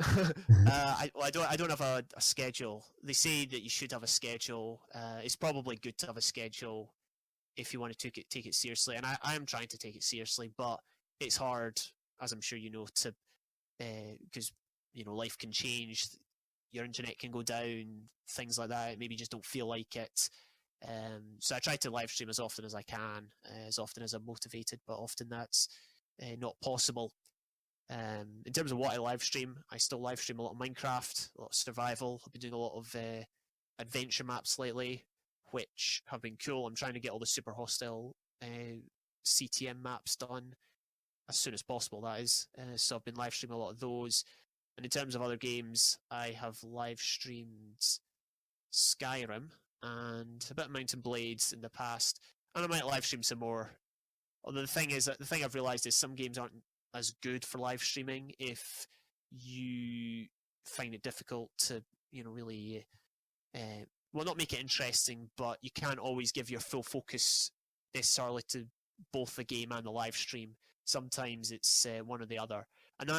I don't have a schedule. They say that you should have a schedule. It's probably good to have a schedule if you want to take it seriously, and I am trying to take it seriously, but it's hard, as I'm sure you know, to because life can change, your internet can go down, things like that. Maybe you just don't feel like it. So I try to live stream as often as I can, as often as I'm motivated, but often that's not possible. In terms of what I live stream, I still live stream a lot of Minecraft, a lot of survival. I've been doing a lot of adventure maps lately, which have been cool. I'm trying to get all the super hostile CTM maps done as soon as possible, that is. So I've been live streaming a lot of those. And in terms of other games, I have live streamed Skyrim and a bit of Mountain Blades in the past, and I might live stream some more. Although the thing I've realised is some games aren't as good for live streaming if you find it difficult to really not make it interesting, but you can't always give your full focus necessarily to both the game and the live stream. Sometimes it's one or the other, and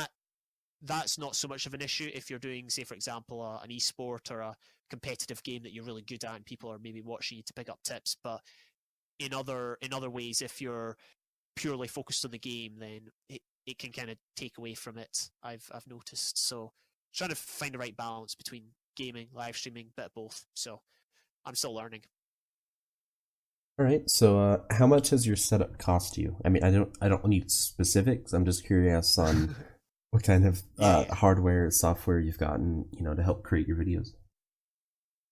that's not so much of an issue if you're doing, say, for example, an esport or a competitive game that you're really good at and people are maybe watching you to pick up tips. But in other ways, if you're purely focused on the game, then it can kind of take away from it, I've noticed. So trying to find the right balance between gaming, live streaming, bit of both. So I'm still learning. All right. So how much has your setup cost you? I mean, I don't need specifics. I'm just curious on what kind of hardware, software you've gotten, to help create your videos.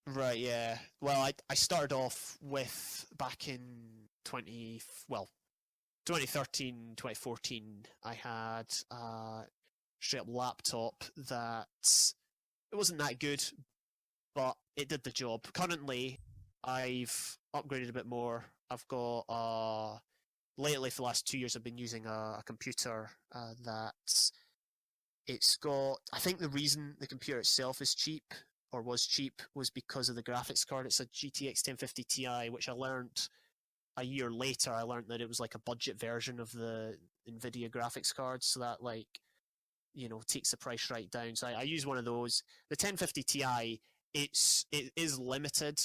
Right. Yeah. Well, I started off with back in 2013, 2014, I had a straight up laptop that it wasn't that good, but it did the job. Currently, I've upgraded a bit more. I've got lately for the last 2 years, I've been using a computer that it's got. I think the reason the computer itself is cheap or was cheap was because of the graphics card. It's a GTX 1050 Ti, which I learned a year later. I learned that it was like a budget version of the NVIDIA graphics card, so that takes the price right down. So I use one of those. The 1050 Ti, it is limited,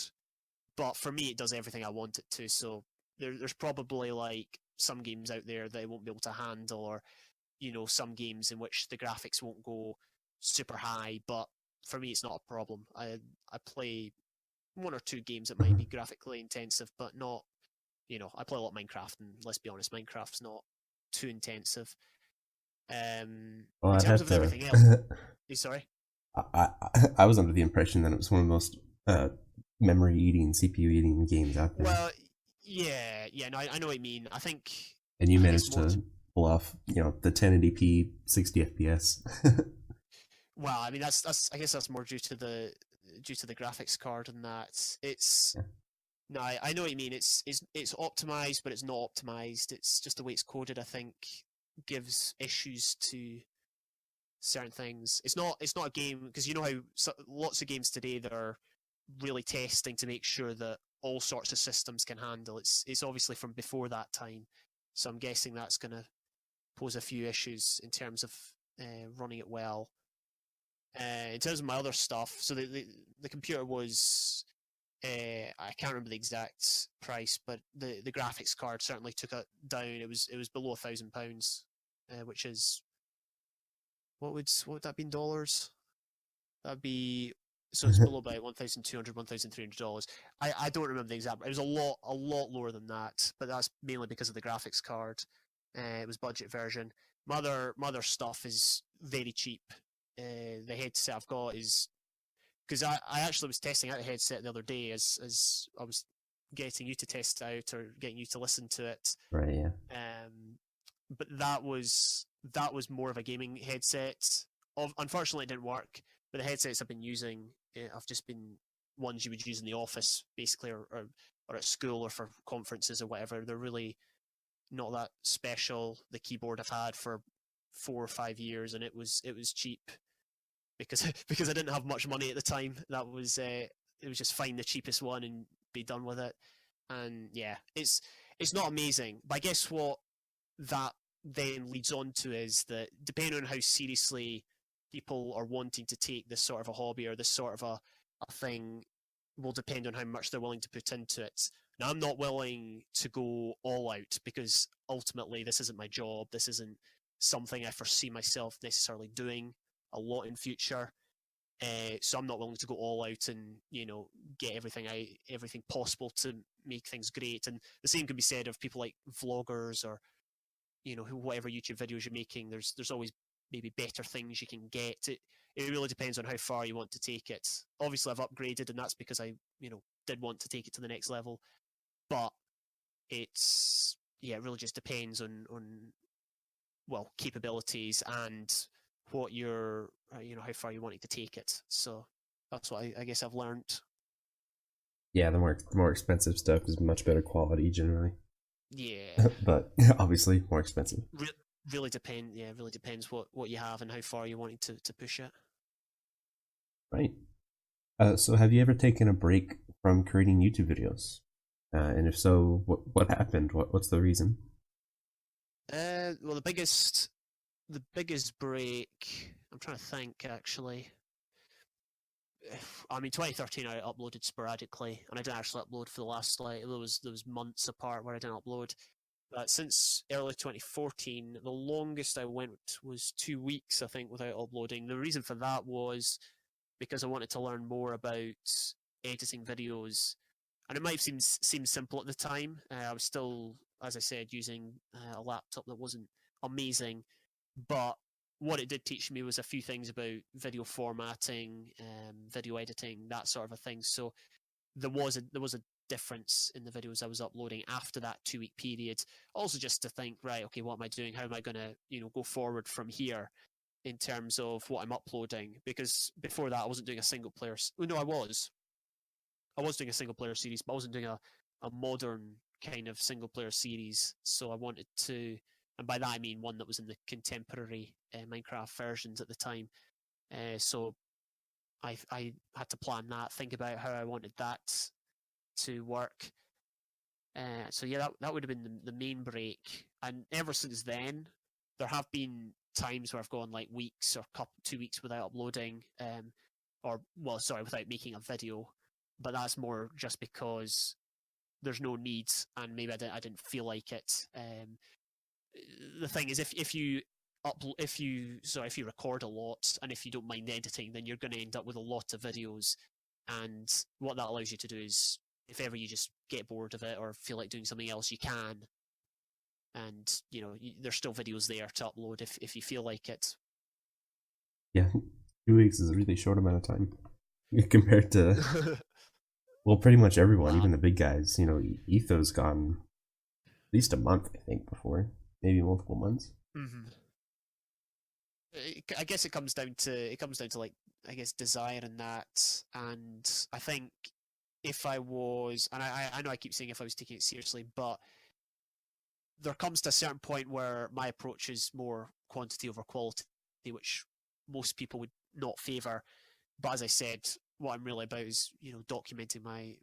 but for me it does everything I want it to. So there's probably like some games out there they won't be able to handle, or some games in which the graphics won't go super high. But for me, it's not a problem. I play one or two games that might be graphically intensive, but not. I play a lot of Minecraft, and let's be honest, Minecraft's not too intensive. In terms of everything else, sorry. I was under the impression that it was one of the most memory eating, CPU eating games out there. Well, yeah, no, I know what you mean. I think. And you managed to pull off, the 1080p 60 FPS. Well, I mean, that's. I guess that's more due to the graphics card, and that it's. Yeah. No, I know what you mean. It's optimized, but it's not optimized. It's just the way it's coded, I think, gives issues to certain things. It's not a game, because you know how lots of games today that are really testing to make sure that all sorts of systems can handle. It's obviously from before that time, so I'm guessing that's going to pose a few issues in terms of running it well. In terms of my other stuff, so the computer was. I can't remember the exact price, but the graphics card certainly took it down. It was below £1,000, which is what would that be in dollars? That'd be so it's below about $1,200, $1,300. I don't remember the exact. It was a lot lower than that, but that's mainly because of the graphics card. It was budget version. My other stuff is very cheap. The headset I've got is. Because I actually was testing out a headset the other day as I was getting you to test it out or getting you to listen to it. Right, yeah. But that was more of a gaming headset. Unfortunately, it didn't work. But the headsets I've been using, I've just been ones you would use in the office, basically, or at school or for conferences or whatever. They're really not that special. The keyboard I've had for 4 or 5 years, and it was cheap. Because I didn't have much money at the time, that was it was just find the cheapest one and be done with it. And yeah, it's not amazing, but I guess what that then leads on to is that depending on how seriously people are wanting to take this sort of a hobby or this sort of a thing will depend on how much they're willing to put into it. Now, I'm not willing to go all out because ultimately this isn't my job. This isn't something I foresee myself necessarily doing a lot in future, so I'm not willing to go all out and get everything possible to make things great. And the same can be said of people like vloggers or whatever YouTube videos you're making. There's always maybe better things you can get. It really depends on how far you want to take it. Obviously, I've upgraded, and that's because I did want to take it to the next level. But it really just depends on capabilities and what you're, how far you're wanting to take it. So that's what I guess I've learned. Yeah, the more expensive stuff is much better quality generally. Yeah. But obviously more expensive. Really depends. Yeah, really depends what you have and how far you're wanting to push it. Right. So have you ever taken a break from creating YouTube videos? And if so, what happened? What's the reason? Well, the biggest break, I'm trying to think actually. I mean, 2013 I uploaded sporadically, and I didn't actually upload for the last there was months apart where I didn't upload. But since early 2014, the longest I went was 2 weeks, I think, without uploading. The reason for that was because I wanted to learn more about editing videos, and it might have seemed simple at the time. I was still, as I said, using a laptop that wasn't amazing. But what it did teach me was a few things about video formatting, video editing, that sort of a thing. So there was a difference in the videos I was uploading after that 2 week period. Also, just to think, right, okay, what am I doing? How am I going to go forward from here in terms of what I'm uploading? Because before that, I wasn't doing a single player. No, I was doing a single player series, but I wasn't doing a modern kind of single player series. So I wanted to. And by that I mean one that was in the contemporary Minecraft versions at the time. So I had to plan that, think about how I wanted that to work. So yeah, that would have been the main break. And ever since then, there have been times where I've gone like weeks or 2 weeks without uploading, without making a video. But that's more just because there's no need, and maybe I didn't feel like it. The thing is, if you record a lot and if you don't mind editing, then you're going to end up with a lot of videos. And what that allows you to do is, if ever you just get bored of it or feel like doing something else, you can. And there's still videos there to upload if you feel like it. Yeah, 2 weeks is a really short amount of time compared to well, pretty much everyone, even the big guys. Etho's gone at least a month, I think, before, maybe multiple months. Mm-hmm. I guess it comes down to like, I guess, desire in that. And I think if I was, and I know I keep saying if I was taking it seriously, but there comes to a certain point where my approach is more quantity over quality, which most people would not favour. But as I said, what I'm really about is documenting my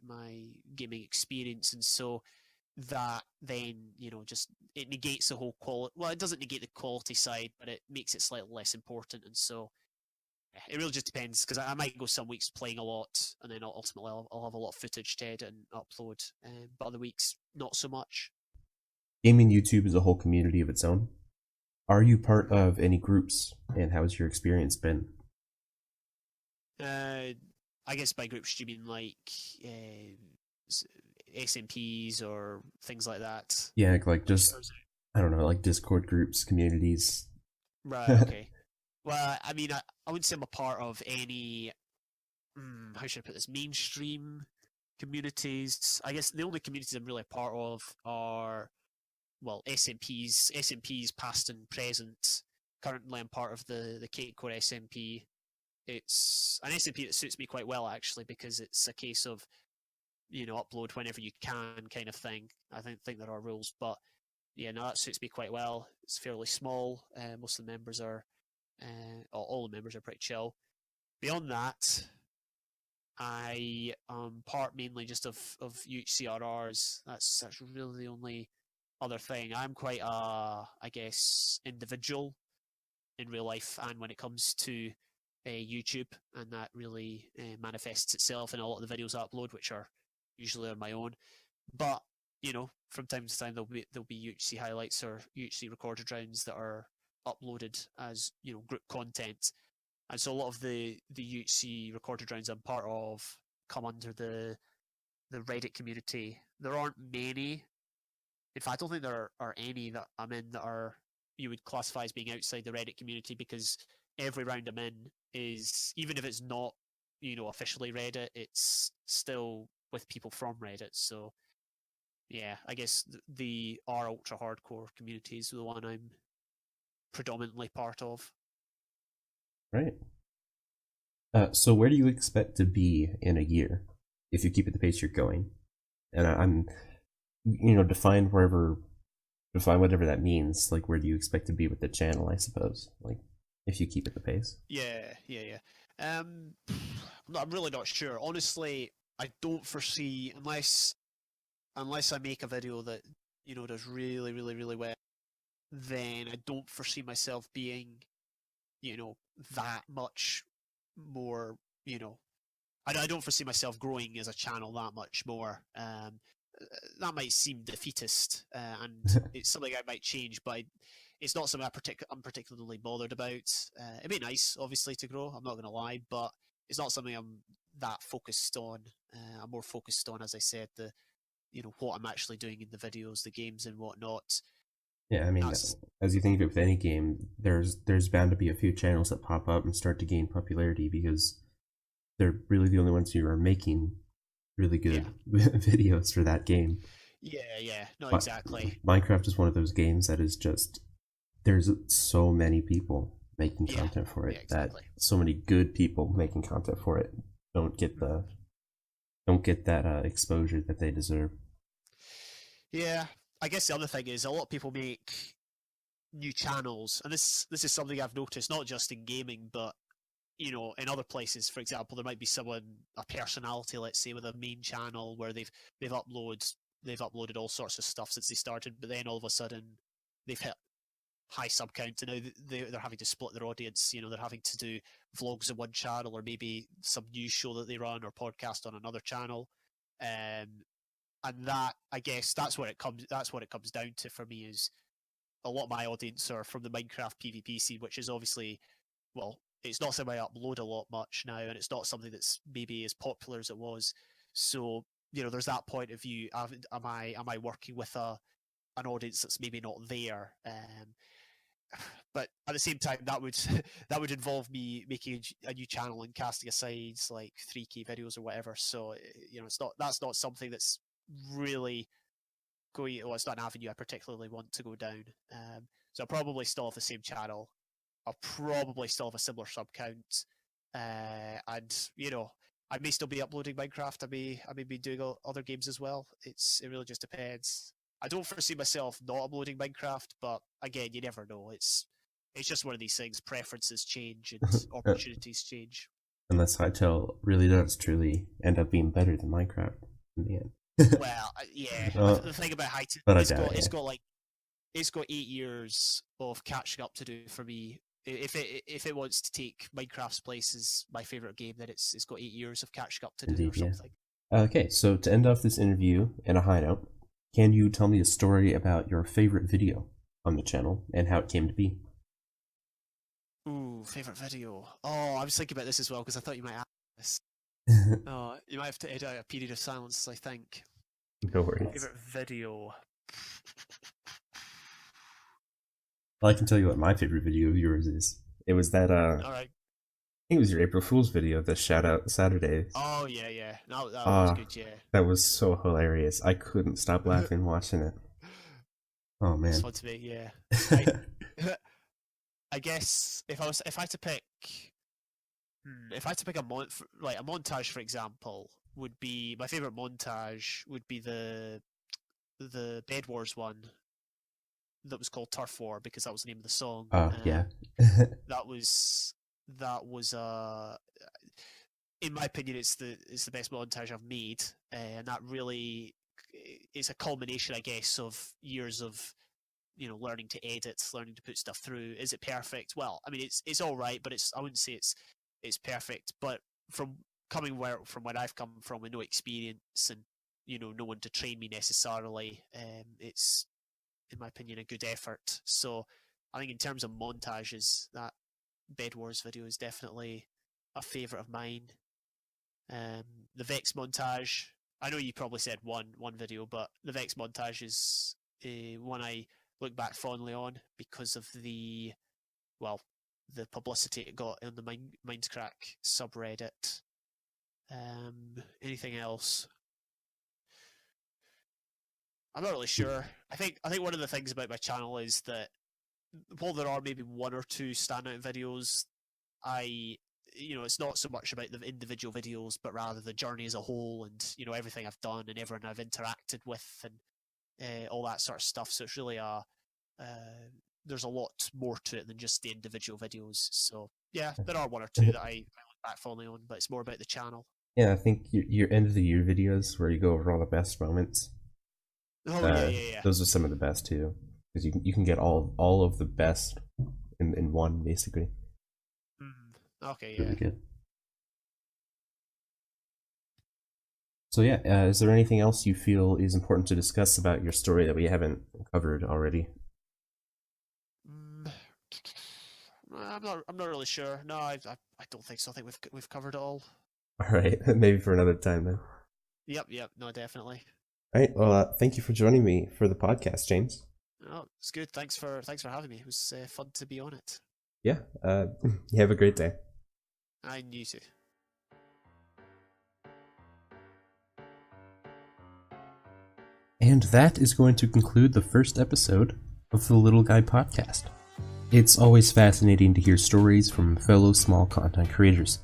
gaming experience, and so that then just it negates the whole quality. Well, it doesn't negate the quality side, but it makes it slightly less important. And so it really just depends, because I might go some weeks playing a lot, and then ultimately I'll have a lot of footage to edit and upload. But other weeks, not so much. Gaming YouTube is a whole community of its own. Are you part of any groups, and how has your experience been? I guess by groups, do you mean like SMPs or things like that? Yeah, like just, I don't know, like Discord groups, communities. Right, okay. Well, I mean, I wouldn't say I'm a part of any, how should I put this, mainstream communities. I guess the only communities I'm really a part of are, well, SMPs past and present. Currently I'm part of the Cakecore SMP. It's an SMP that suits me quite well, actually, because it's a case of, upload whenever you can kind of thing. I don't think there are rules, but yeah, no, that suits me quite well. It's fairly small. Most of the members are, all the members are pretty chill. Beyond that, I am part mainly just of UHCRRs. That's really the only other thing. I'm quite I guess, individual in real life, and when it comes to YouTube, and that really manifests itself in a lot of the videos I upload, which are usually on my own. But from time to time there'll be UHC highlights or UHC recorded rounds that are uploaded as group content, and so a lot of the UHC recorded rounds I'm part of come under the Reddit community. There aren't many. In fact, I don't think there are any that I'm in that are you would classify as being outside the Reddit community, because every round I'm in is, even if it's not officially Reddit, it's still with people from Reddit. So yeah, I guess the R ultra hardcore community is the one I'm predominantly part of. Right. So where do you expect to be in a year if you keep at the pace you're going? And I'm define whatever that means. Like, where do you expect to be with the channel, I suppose? Like, if you keep at the pace. Yeah. I'm really not sure. Honestly, I don't foresee, unless I make a video that does really, really, really well, then I don't foresee myself being that much more. I don't foresee myself growing as a channel that much more. That might seem defeatist, and it's something I might change, but it's not something I'm particularly bothered about. It'd be nice, obviously, to grow. I'm not going to lie, but it's not something I'm that focused on. I'm more focused on, as I said, the what I'm actually doing in the videos, the games, and whatnot. Yeah, I mean, as you think of it with any game, there's bound to be a few channels that pop up and start to gain popularity because they're really the only ones who are making really good videos for that game. Yeah, no, exactly. Minecraft is one of those games that is just, there's so many people making content for it, exactly. That so many good people making content for it don't get that exposure that they deserve. Yeah, I guess the other thing is a lot of people make new channels, and this is something I've noticed not just in gaming, but in other places. For example, there might be a personality, let's say, with a main channel where they've uploaded all sorts of stuff since they started, but then all of a sudden they've hit high sub count, and now they're having to split their audience. They're having to do vlogs on one channel, or maybe some news show that they run, or podcast on another channel. that, I guess, that's what it comes down to for me. Is a lot of my audience are from the Minecraft PvP scene, which is obviously, well, it's not something I upload a lot much now, and it's not something that's maybe as popular as it was. So, there's that point of view. Am I working with an audience that's maybe not there? But at the same time, that would involve me making a new channel and casting aside like 3K videos or whatever. So that's not something that's really going. Well, it's not an avenue I particularly want to go down. So I'll probably still have the same channel. I'll probably still have a similar sub count, and I may still be uploading Minecraft. I may be doing other games as well. It really just depends. I don't foresee myself not uploading Minecraft, but again, you never know. It's just one of these things. Preferences change and opportunities change. Unless Hytale really does truly end up being better than Minecraft in the end. Well, yeah. The thing about Hytale, it's got 8 years of catching up to do for me. If it wants to take Minecraft's place as my favorite game, then it's got 8 years of catching up to do. Indeed, or something. Yeah. Okay, so to end off this interview in a high note, can you tell me a story about your favorite video on the channel and how it came to be? Ooh, favorite video. Oh, I was thinking about this as well because I thought you might ask this. Oh, you might have to edit out a period of silence, I think. No worries. Favorite video. Well, I can tell you what my favorite video of yours is. It was that, All right. I think it was your April Fool's video, the shout out Saturday. Oh, yeah. That was good, yeah. That was so hilarious. I couldn't stop laughing watching it. Oh, man. It's fun to make, yeah. I guess if I had to pick a montage, for example, would be my favorite montage would be the Bed Wars one that was called Turf War because that was the name of the song. Oh, yeah. that was in my opinion it's the best montage I've made, and that really is a culmination, I guess, of years of learning to edit, learning to put stuff through. Is it perfect? Well, I mean, it's all right, but I wouldn't say it's perfect. But from where I've come from with no experience and no one to train me necessarily, it's, in my opinion, a good effort. So I think in terms of montages, that Bed Wars video is definitely a favourite of mine. The Vex montage, I know you probably said one video, but the Vex montage is one I look back fondly on because of the publicity it got in the Mindscrack subreddit. Anything else? I'm not really sure. I think one of the things about my channel is that while there are maybe one or two standout videos, it's not so much about the individual videos, but rather the journey as a whole, and everything I've done and everyone I've interacted with, and all that sort of stuff. So it's really there's a lot more to it than just the individual videos. So yeah, there are one or two that I look back fondly on, but it's more about the channel. Yeah, I think your end of the year videos where you go over all the best moments. Oh yeah. Those are some of the best too, because you can get all of the best in one basically. Okay, yeah. Really good. So yeah, is there anything else you feel is important to discuss about your story that we haven't covered already? I'm not really sure. No, I don't think so. I think we've covered it all. All right, maybe for another time then. Yep. No, definitely. All right. Well, thank you for joining me for the podcast, James. Oh, it's good. Thanks for having me. It was fun to be on it. Yeah. You have a great day. I knew to. And that is going to conclude the first episode of the Little Guy Podcast. It's always fascinating to hear stories from fellow small content creators.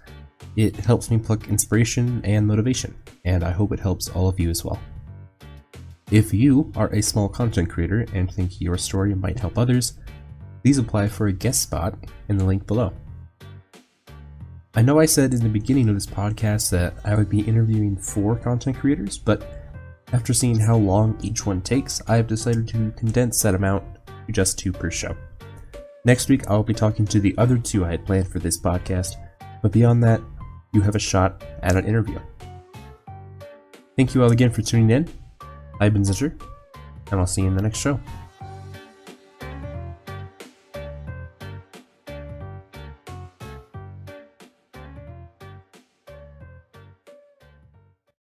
It helps me pluck inspiration and motivation, and I hope it helps all of you as well. If you are a small content creator and think your story might help others, please apply for a guest spot in the link below. I know I said in the beginning of this podcast that I would be interviewing 4 content creators, but after seeing how long each one takes, I have decided to condense that amount to just 2 per show. Next week, I'll be talking to the other 2 I had planned for this podcast, but beyond that, you have a shot at an interview. Thank you all again for tuning in, I've been Zitcher, and I'll see you in the next show.